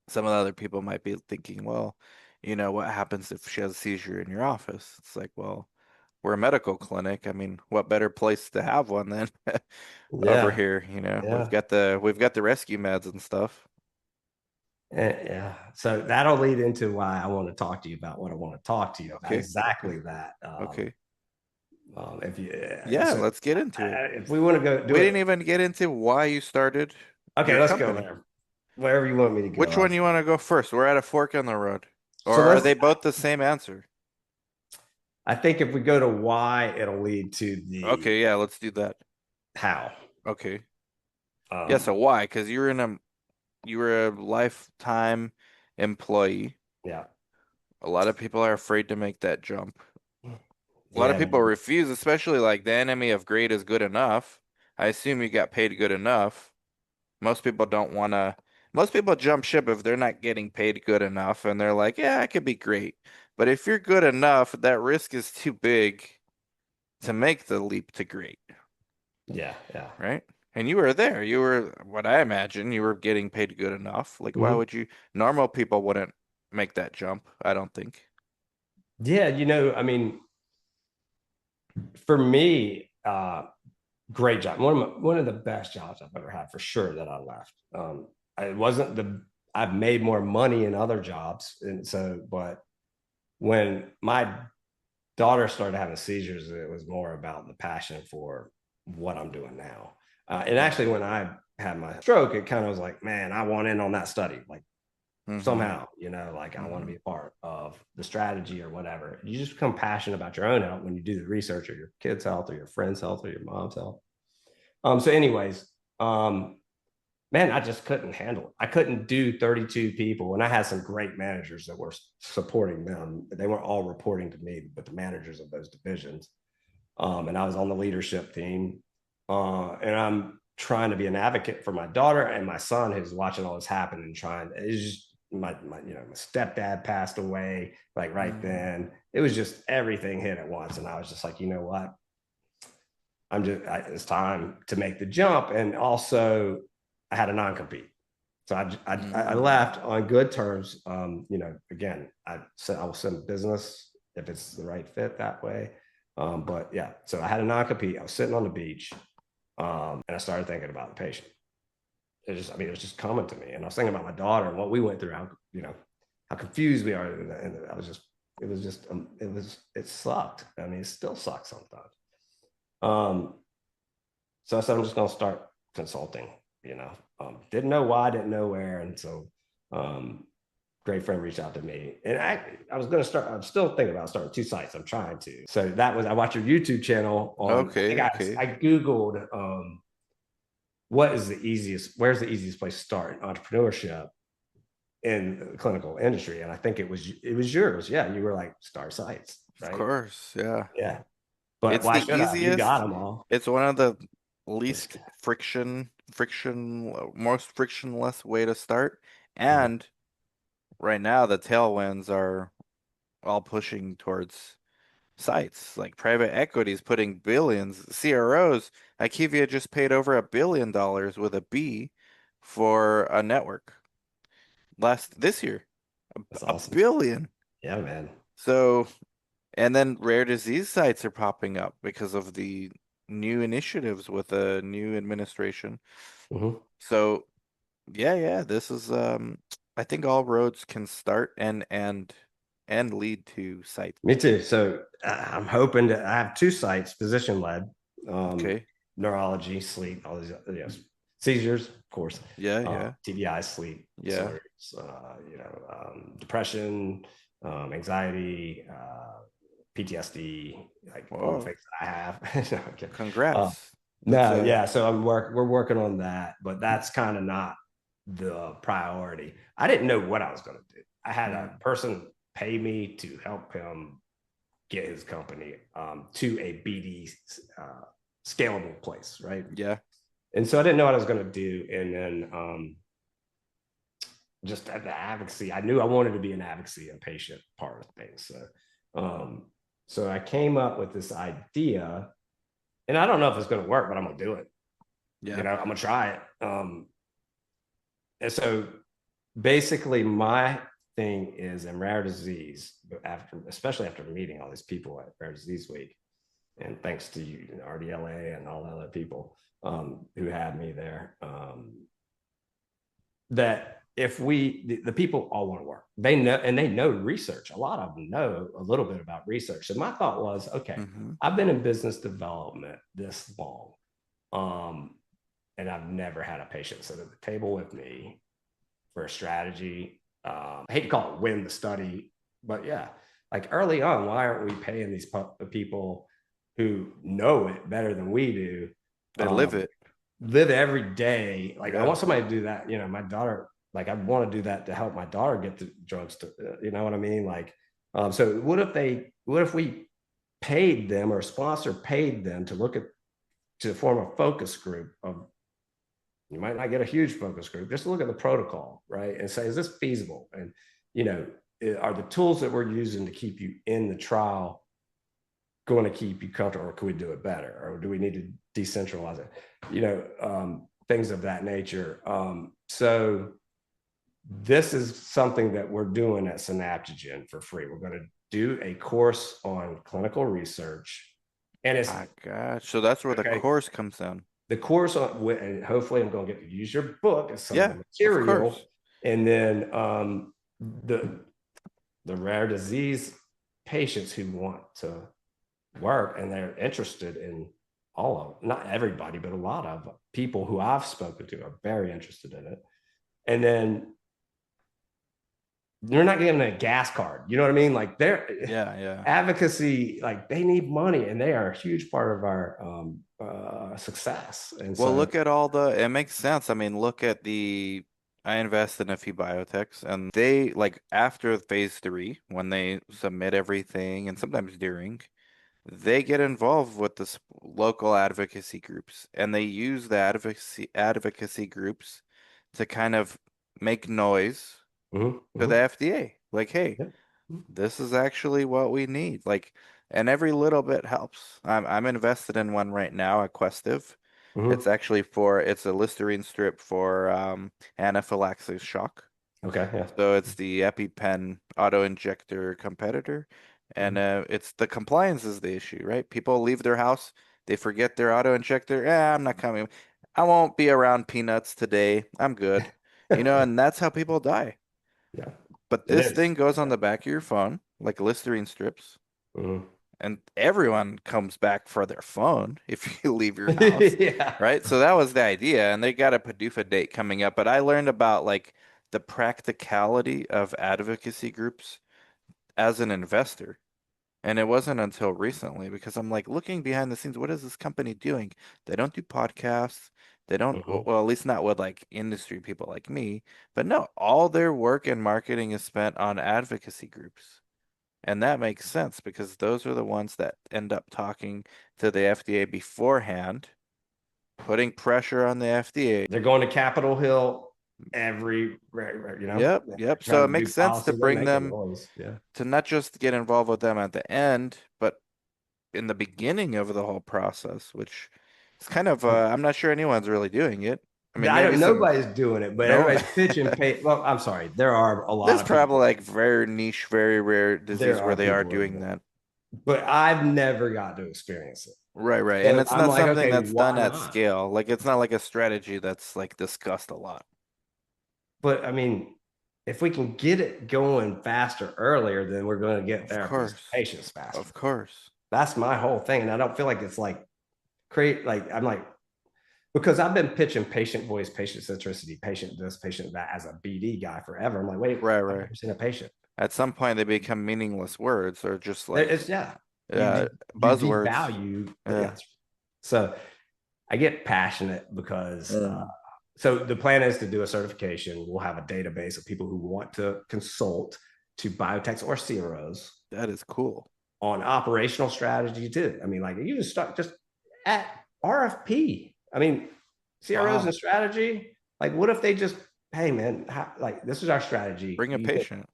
other people might be thinking, well, what happens if she has a seizure in your office? It's like, well, we're a medical clinic. I mean, what better place to have one than over Yeah, here? We've yeah, got the rescue meds and stuff. yeah. So that'll lead into why I want to talk to you about what I want to talk to you about. Okay, okay, Exactly that. okay. If you Yeah, so let's get into it. if we want to go do We didn't it, even get into why you started okay, your let's go company. there. Wherever you want me to go. Which one you want to go first? We're at a fork in the road. Or So are let's. they both the same answer? I think if we go to why, it'll lead to the Okay, yeah, let's do that. how. Okay. Yeah, Um, so why? Because you were a lifetime employee. yeah, A lot of people are afraid to make that jump. A lot of yeah, people refuse, especially like the enemy of great is good enough. I assume you got paid good enough. Most people don't want to Most people jump ship if they're not getting paid good enough and they're like, yeah, I could be great. But if you're good enough, that risk is too big to make the leap to great, Yeah, yeah. right? And you were there. You were, what I imagine, you were getting paid good enough. Like, why Mhm. would you? Normal people wouldn't make that jump, I don't think. Yeah, I mean, for me, great job. One of the best jobs I've ever had for sure that I left. It wasn't the I've made more money in other jobs, and so but when my daughter started having seizures, it was more about the passion for what I'm doing now. And actually, Mm-hmm. when I had my stroke, it kind of was like, man, I want in on that study. Like Mm-hmm. somehow, like I want to Mm-hmm. be a part of the strategy or whatever. You just become passionate about your own health when you do the research or your kids' health or your friend's health or your mom's health. So, anyways, um, man, I just couldn't handle it. I couldn't do 32 people. And I had some great managers that were supporting them. They weren't all reporting to me, but the managers of those divisions. And I was on the leadership team. And I'm trying to be an advocate for my daughter and my son who's watching all this happen and trying. It's just my stepdad passed away like right Mm-hmm. then. It was just everything hit at once. And I was just like, you know what? It's time to make the jump. And also, I had a non compete. So I Mm-hmm. left on good terms. Again, I said I will send business if it's the right fit that way. But yeah, so I had a non compete. I was sitting on the beach, and I started thinking about the patient. It was just coming to me, and I was thinking about my daughter and what we went through. How confused we are, and I was just, it sucked. I mean, it still sucks sometimes. Um, so I said, I'm just going to start consulting, you know. Didn't know why, didn't know where. And so, um, great friend reached out to me. And I was going to start, I'm still thinking about starting two sites. I'm trying to. So I watched your YouTube channel on, I Okay, think okay. I Googled, where's the easiest place to start in entrepreneurship in the clinical industry? And I think it was yours. Yeah. You were like, start sites, Of right? course, yeah. Yeah. But It's why the should I? You got easiest. them all. It's one of the Just, least most frictionless way to start. mhm. And right now, the tailwinds are all pushing towards sites like private equities putting billions. CROs, IQVIA just paid over $1 billion with a B for a network this year. That's A awesome. billion. Yeah, man. So, and then rare disease sites are popping up because of the new initiatives with a new administration. Mhm. So, yeah, yeah, this is I think all roads can start and lead to sites. Me too. So I'm hoping to. I have two sites, physician led, Okay. neurology, sleep, all these, yes, seizures, of course, Yeah, yeah. TBI, sleep Yeah. disorders, depression, anxiety, PTSD, like all the Whoa. things that I have. No, I'm kidding. Uh, Congrats. That's no, yeah. So we're working on that, but that's kind of not the priority. I didn't know what I was going to do. I had a mm, person pay me to help him get his company to a BD scalable place, right? yeah. And so I didn't know what I was going to do. And then just at the advocacy, I knew I wanted to be an advocacy and patient part of things. Um, so I came up with this idea, and I don't know if it's going to work, but I'm going to do it. Yeah. I'm going to try it. And so basically, my thing is in rare disease, especially after meeting all these people at Rare Disease Week, and thanks to you, RDLA and all the other people who had me there, that if the people all want to work, they know, and they know research. A lot of them know a little bit about research. And my thought was, okay, hmm I've been in business development this long, um, and I've never had a patient sit at the table with me for a strategy. I hate to call it win the study, but yeah, like early on, why aren't we paying these people who know it better than we do, They live um, it. live every day? Like I Yeah. want somebody to do that. My daughter, like I want to do that to help my daughter get the drugs to, you know what I mean? Like, so what if we paid them or sponsor paid them to look at, to form a focus group of You might not get a huge focus group. Just look at the protocol, right? And say, is this feasible? And, you know, are the tools that we're using to keep you in the trial going to keep you comfortable, or could we do it better? Or do we need to decentralize it? Things of that nature. So this is something that we're doing at Synaptogen for free. We're going to do a course on clinical research. And it's I got so that's where the okay. course comes in. The course on, and hopefully I'm going to get to use your book as some of Yeah, the of material. course. And then the rare disease patients who want to work and they're interested in all of, not everybody, but a lot of people who I've spoken to are very interested in it. And then you're not giving them a gas card. You know what I mean? Like their Yeah. advocacy, like they need money and they are a huge part of our success. And Well, so, look at all the, it makes sense. I mean, look at I invest in a few biotechs and they like after phase three, when they submit everything and sometimes during, they get involved with the local advocacy groups and they use the advocacy groups to kind of make noise to the FDA. Like, hey, yeah. this is actually what we need. Like, and every little bit helps. I'm invested in one right now, Aquestive. It's Mm-hmm. actually it's a Listerine strip for anaphylaxis shock. Okay, yeah. So it's the EpiPen auto-injector competitor. And Mhm. it's the compliance is the issue, right? People leave their house, they forget their auto-injector. I'm not coming. I won't be around peanuts today. I'm good. And that's how people die. Yeah, But it this is. thing goes on Yeah. the back of your phone, like Listerine strips, Mhm. and everyone comes back for their phone if you leave your house, Yeah. right? So that was the idea, and they got a PDUFA date coming up. But I learned about like the practicality of advocacy groups as an investor. And it wasn't until recently because I'm like looking behind the scenes, what is this company doing? They don't do podcasts. They don't, Mhm. well, at least not with like industry people like me. But no, all their work and marketing is spent on advocacy groups. And that makes sense because those are the ones that end up talking to the FDA beforehand, putting pressure on the FDA. They're going to Capitol Hill Yep. So trying it to do makes sense to policy. They're bring making them noise. Yeah. to not just get involved with them at the end, but in the beginning of the whole process, which is kind of I'm not sure anyone's really doing it. I mean, I maybe don't. some Nobody's doing it, but no. everybody's pitching. Well, I'm sorry. There are a lot There's of probably people. like very niche, very rare There disease where are they are people in doing it, that. but I've never got to experience it. Right. And So it's I'm not like, something okay, that's done why at not? scale. Like it's not like a strategy that's like discussed a lot. But I mean, if we can get it going faster earlier, then we're going to get Of therapies to course. patients faster. Of course. That's my whole thing, and I don't feel like it's like create like I'm like because I've been pitching patient voice, patient centricity, patient this, patient that as a BD guy forever. I'm like, wait, I've Right. never seen a patient. At some point they become meaningless words or just like It's yeah, uh you buzzwords. devalue the Yeah. answer. So I get passionate because Mm. so the plan is to do a certification. We'll have a database of people who want to consult to biotechs or CROs That is cool. on operational strategy too. I mean, like you just start just at RFP. I mean, CROs and Wow. strategy. Like, what if they just, hey man, like this is our strategy. Bring a patient.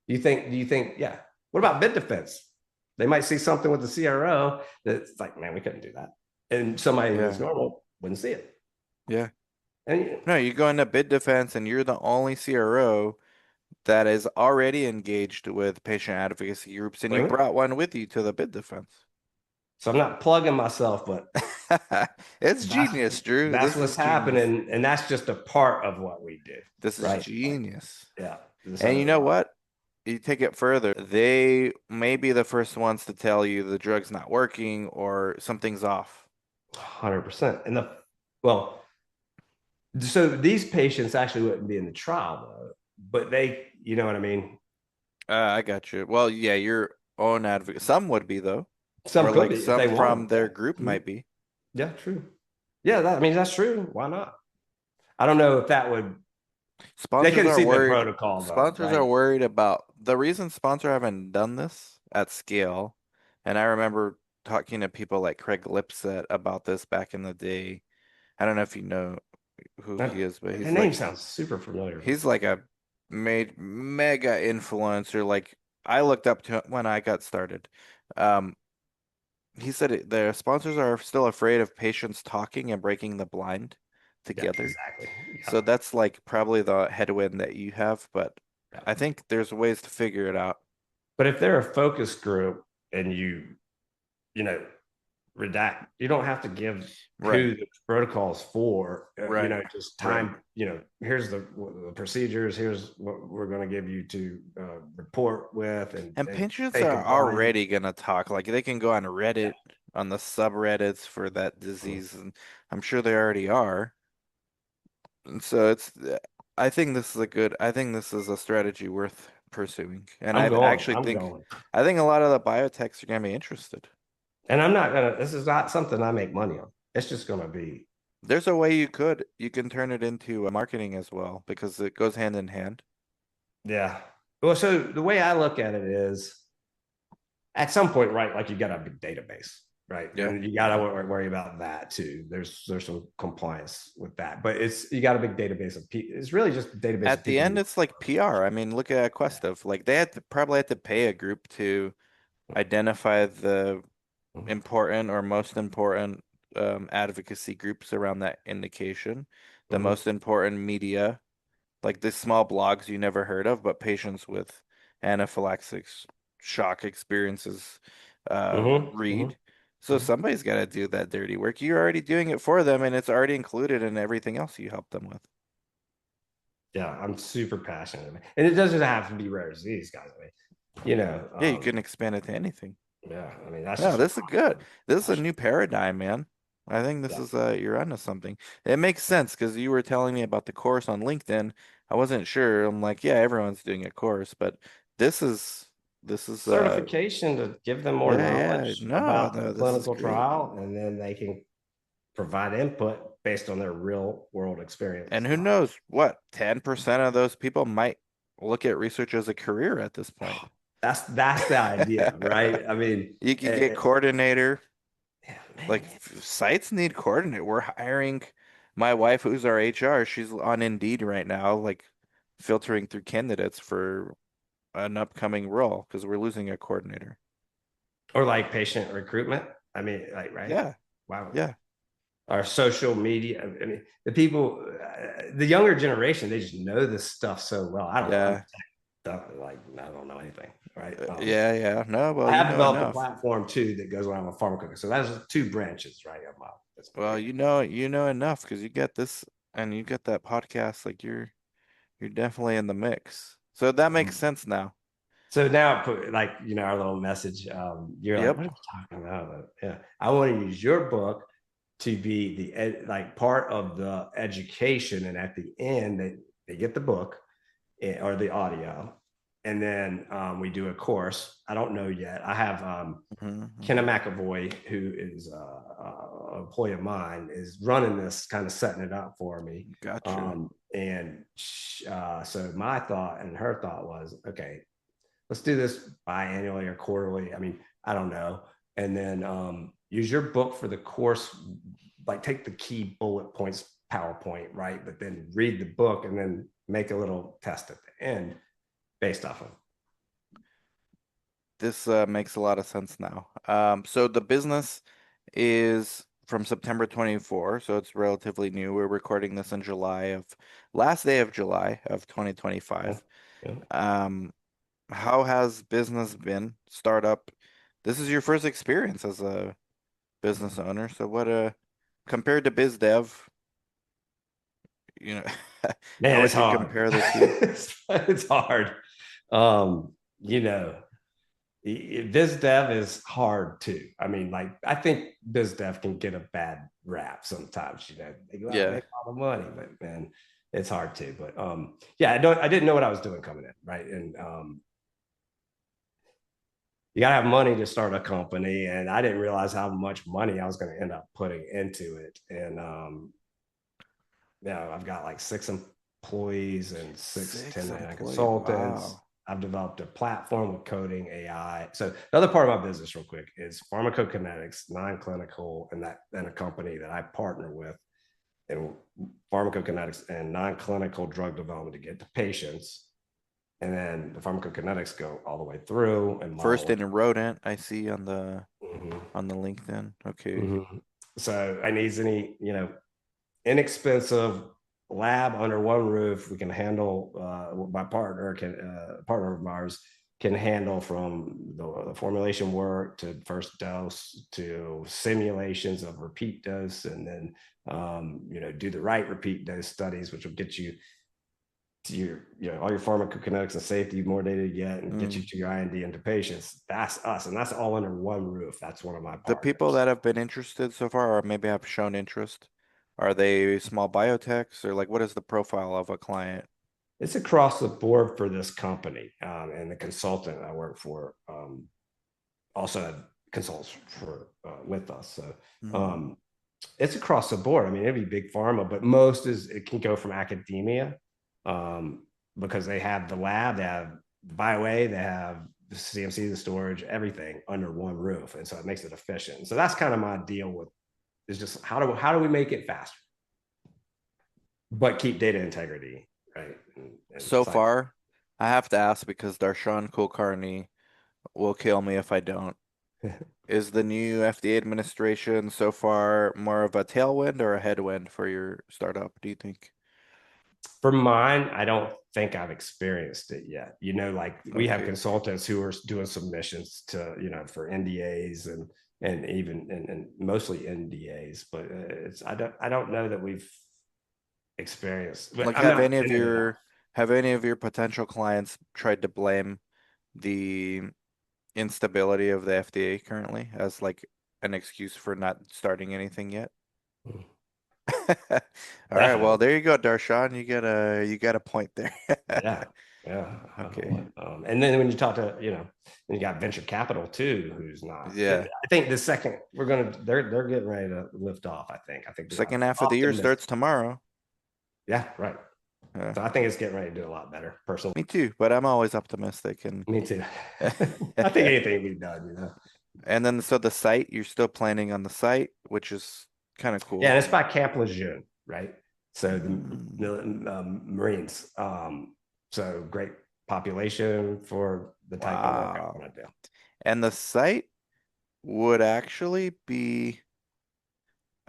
Do you think, yeah. What about bid defense? They might see something with the CRO that's like, man, we couldn't do that. And somebody that's Yeah. normal wouldn't see it. Yeah. And No, you go into bid defense and you're the only CRO that is already engaged with patient advocacy groups and you bring it. brought one with you to the bid defense. So I'm not plugging myself, but It's that's genius, Drew. that's This what's is genius. happening. And that's just a part of what we do. This is Right. Like, genius. yeah. And you So know what? You take it further. They may be the first ones to tell you the drug's not working or something's off. 100%. And well, so these patients actually wouldn't be in the trial though, but they, you know what I mean? I got you. Well, yeah, your own advocate. Some would be though, Some or could like be if they some from want their them. group Yeah. Mhm. might be. Yeah, true. Yeah, I mean, that's true. Why not? I don't know if that would, they Sponsors couldn't are see the worried. protocol though, Sponsors are right? worried about the reason sponsor haven't done this at scale. And I remember talking to people like Craig Lipset about this back in the day. I don't know if you know. who he That, is, but the he's name like sounds super familiar. he's like a made mega influencer. Like I looked up to him when I got started. Um, he said their sponsors are still afraid of patients talking and breaking the blind Yeah, together. exactly. So Yeah, that's like probably the headwind that you have, but yeah. I think there's ways to figure it out. But if they're a focus group and you know, redact, you don't have to give Right, who the protocol's for, right, just right. time, here's the procedures, here's what we're going to give you to report with And and patients stay are compliant. already gonna talk. Like they can go on Yeah. Reddit, on the subreddits for that disease, and I'm sure they already are. And so I think this is a strategy worth pursuing. And I'm I going. actually I'm think, going. I think a lot of the biotechs are gonna be interested. And I'm not gonna. This is not something I make money on. It's just gonna be. There's a way you can turn it into marketing as well because it goes hand in hand. Yeah. Well, so the way I look at it is, at some point, right? Like you got a big database, right? Yeah. And you got to worry about that too. There's some compliance with that, but you got a big database of people. It's really just a database of At the people end, you. it's like PR. I mean, look at Aquestive. Like they had to probably had to pay a group to identify the important or most important advocacy groups around that indication, the Mm-hmm. most important media, like the small blogs you never heard of, but patients with anaphylaxis shock experiences Mm-hmm. read. So Mm-hmm. somebody's got to do that dirty work. You're already doing it for them, and it's already included in everything else you help them with. Yeah, I'm super passionate, and it doesn't have to be rare disease, guys. I mean, Yeah, you can expand it to anything. yeah. I mean, that's No, just this is good. This is a passion. new paradigm, man. I think this Yeah. is you're onto something. It makes sense because you were telling me about the course on LinkedIn. I wasn't sure. I'm like, yeah, everyone's doing a course, but this is this is Certification to give them more yeah, yeah. knowledge No, about the no, this is clinical great. trial, and then they can provide input based on their real world And experience. who knows what 10% of those people might look at research as a career at this point. That's the idea, right? I mean, You could get coordinator. yeah, man. Like sites need coordinate. We're hiring my wife, who's our HR. She's on Indeed right now, like filtering through candidates for an upcoming role because we're losing a coordinator. Or like patient recruitment. I mean, like, right? Yeah, Wow. yeah, Our social media. I mean, the people, the younger generation, they just know this stuff so well. I don't. I'm yeah, like, I don't know anything, right? yeah, yeah. No, well, I you have know developed a enough. platform too that goes around with pharmacology. So that's two branches, right, of my business. Well, you know enough because you get this and you get that podcast. Like you're definitely in the mix. So that makes sense now. So now, put like our little message. You're like, what Yep. are you talking about? Yeah, I want to use your book to be like part of the education, and at the end, they get the book or the audio, and then we do a course. I don't know yet. I have Kenna Hmm. McAvoy, who is an employee of mine, is running this, kind of setting it up for me. Gotcha. And so my thought and her thought was, okay, let's do this biannually or quarterly. I mean, I don't know. And then use your book for the course, like take the key bullet points, PowerPoint, right? But then read the book and then make a little test at the end based off of. This makes a lot of sense now. So the business is from September 24, so it's relatively new. We're recording this in July of last day of July of Yeah. 2025. Yeah. Um, how has business been? Startup. This is your first experience as a business owner. So what compared to biz dev, you know, how Man, it's would you hard. compare the two? It's hard. Um, you know, biz dev is hard too. I mean, like I think biz dev can get a bad rap sometimes. They go out and Yeah. make all the money, but man, it's hard too. But yeah, I didn't know what I was doing coming in, right? And you gotta have money to start a company, and I didn't realize how much money I was going to end up putting into it. And I've got like 6 employees and six Six 1099 employees. consultants. Wow. I've developed a platform with coding AI. So the other part of my business, real quick, is pharmacokinetics, non-clinical, and a company that I partner with and pharmacokinetics and non-clinical drug development to get to patients. And then the pharmacokinetics go all the way through and First model. in rodent, I see on the Mhm. LinkedIn. Okay. Mhm. So I needs any, inexpensive lab under one roof. We can handle, my partner of ours can handle from the formulation work to first dose to simulations of repeat dose, and then do the right repeat dose studies, which will get you to all your pharmacokinetics and safety, more data you get, and get you to your IND into patients. That's us, and that's all under one roof. That's one of my The people partners. that have been interested so far, or maybe have shown interest, are they small biotechs or like what is the profile of a client? It's across the board for this company, and the consultant I work for also consults for with us. So Hmm. um, it's across the board. I mean, it'd be big pharma, but most is it can go from academia, because they have the lab, they have the BioA, they have the CMC, the storage, everything under one roof, and so it makes it efficient. So that's kind of my deal with is just how do we make it faster, but keep data integrity, right? And So science. far, I have to ask because Darshan Kulkarni will kill me if I don't. Is the new FDA administration so far more of a tailwind or a headwind for your startup, do you think? For mine, I don't think I've experienced it yet. Like we have Okay. consultants who are doing submissions to, for NDAs and even and mostly NDAs, but I don't know that we've experienced. But Like I'm not in it enough. have any of your potential clients tried to blame the instability of the FDA currently as like an excuse for not starting anything yet? All right, well, Definitely. there you go, Darshan. You got a point there. Yeah. Yeah. Okay. And then when you talk to, then you got venture capital too, who's not. Yeah. I think the second they're getting ready to lift off. I think Second I'm half of the year optimistic. starts tomorrow. Yeah, right. Uh, So I think it's getting ready to do a lot better, personally. Me too, but I'm always optimistic and Me too. I think anything we've done. and then so the site, you're still planning on the site, which is kind of Yeah, and cool. it's by Camp Lejeune, right? So Mm. Marines. So great population for the type of work I Wow. want to do. And the site would actually be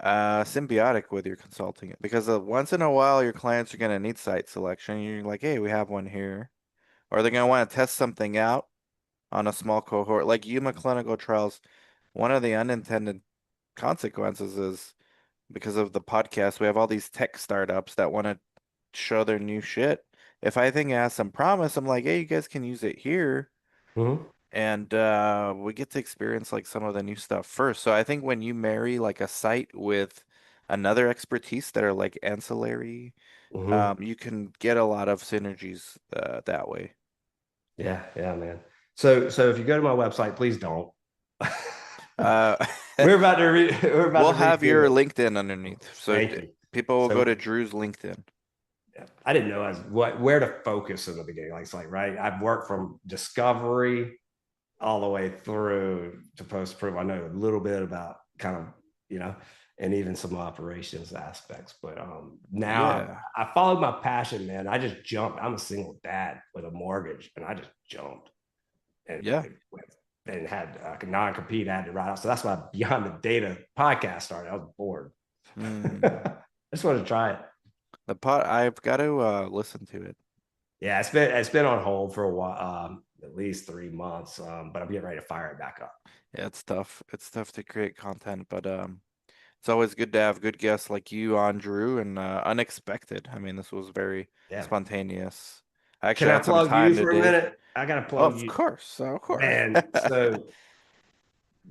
symbiotic with your consulting because once in a while your clients are going to need site selection. You're like, hey, we have one here. Or they're going to want to test something out on a small cohort. Like Yuma clinical trials, one of the unintended consequences is because of the podcast, we have all these tech startups that want to show their new shit. If I think it has some promise, I'm like, hey, you guys can use it here. Mhm. And we get to experience like some of the new stuff first. So I think when you marry like a site with another expertise that are like ancillary, Mhm. you can get a lot of synergies that way. Yeah, yeah, man. So if you go to my website, please don't. Uh, We're about we'll to have redo your it. LinkedIn underneath, so Thank you. people will go So to Drew's LinkedIn. yeah, I didn't know where to focus in the beginning. Like it's like right, I've worked from discovery all the way through to post proof. I know a little bit about kind of, you know, and even some operations aspects. But now Yeah, I followed my passion, man. I just jumped. I'm a single dad with a mortgage, and I just jumped yeah. and had a non-compete. I had to write out. So that's why Beyond the Data podcast started. I was bored. Hmm. I just wanted to try it. The pot. I've got to listen to it. Yeah, it's been on hold for a while, at least 3 months. But I'm getting ready to fire it back up. Yeah, it's tough. It's tough to create content, but it's always good to have good guests like you on, Drew, and unexpected. I mean, this was very Yeah. spontaneous. I Can actually I had some plug you time for a today. minute? I gotta plug Of you, course, of course. man. So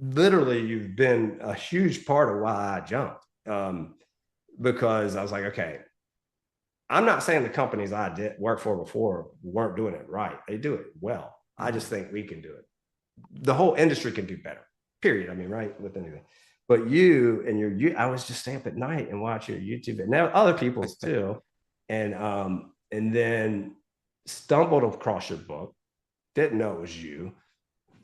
literally, you've been a huge part of why I jumped. Because I was like, okay, I'm not saying the companies I did work for before weren't doing it right. They do it well. I just Mhm. think we can do it. The whole industry can do better. Period. I mean, right with anything. But I was just staying up at night and watch your YouTube and now other people's too, and then stumbled across your book. Didn't know it was you.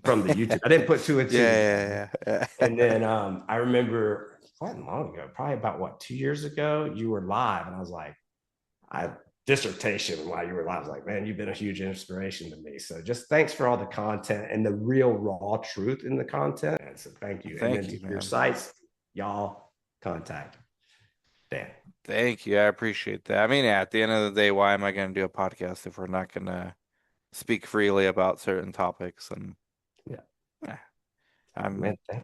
from the YouTube. I didn't put two and two together. Yeah, yeah, And yeah. then I remember quite long ago, probably about what 2 years ago, you were live, and I was like, I dissertation while you were live. I was like, man, you've been a huge inspiration to me. So just thanks for all the content and the real raw truth in the content. And so thank you. And then Thank to you, your man. sites, y'all contact Dan. Thank you. I appreciate that. I mean, yeah, at the end of the day, why am I going to do a podcast if we're not going to speak freely about certain topics? And Yeah, eh, man, I'm thank you.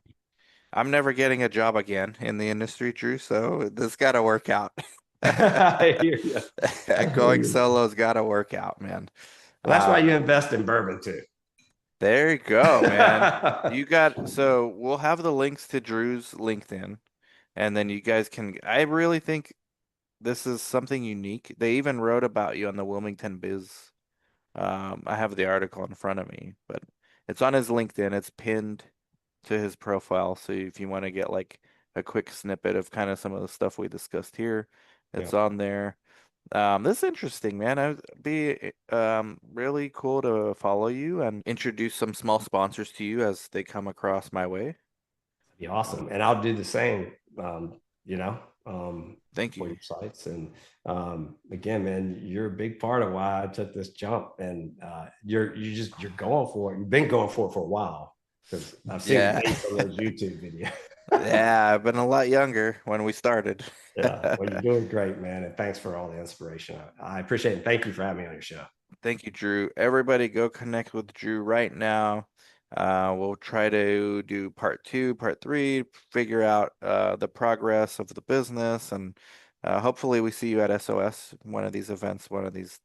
I'm never getting a job again in the industry, Drew, so this got to work out. I hear you. I hear Going you. solo's got to work out, man. Well, that's why Uh, you invest in bourbon too. there you go, man. So we'll have the links to Drew's LinkedIn, and then you guys can. I really think this is something unique. They even wrote about you on the Wilmington Biz. I have the article in front of me, but it's on his LinkedIn. It's pinned to his profile. So if you want to get like a quick snippet of kind of some of the stuff we discussed here, Yeah. it's on there. This is interesting, man. It'd be really cool to follow you and introduce some small sponsors to you as they come across my way. Be awesome. And I'll do the same, you know, Thank for you. your sites. And again, man, you're a big part of why I took this jump. And you're going for it. You've been going for it for a while because I've seen the Yeah. dates on those YouTube videos. Yeah, I've been a lot younger when we started. Yeah, well, you're doing great, man. And thanks for all the inspiration. I appreciate it. Thank you for having me on your show. Thank you, Drew. Everybody go connect with Drew right now. We'll try to do part two, part three, figure out the progress of the business, and hopefully we see you at SOS, one of these events, one of these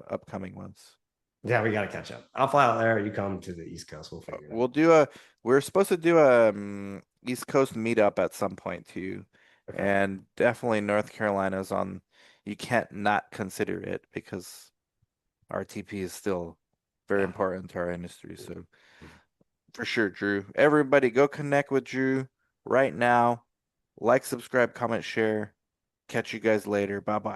upcoming ones. Yeah, we got to catch up. I'll fly out there. You come to the East Coast. We'll figure it out. We'll do a, we're supposed to do a East Coast meetup at some point too, Okay. and definitely North Carolina's on, you can't not consider it because RTP is still very Yeah. important to our industry. So for sure, Drew. Everybody go connect with Drew right now. Like, subscribe, comment, share. Catch you guys later. Bye bye.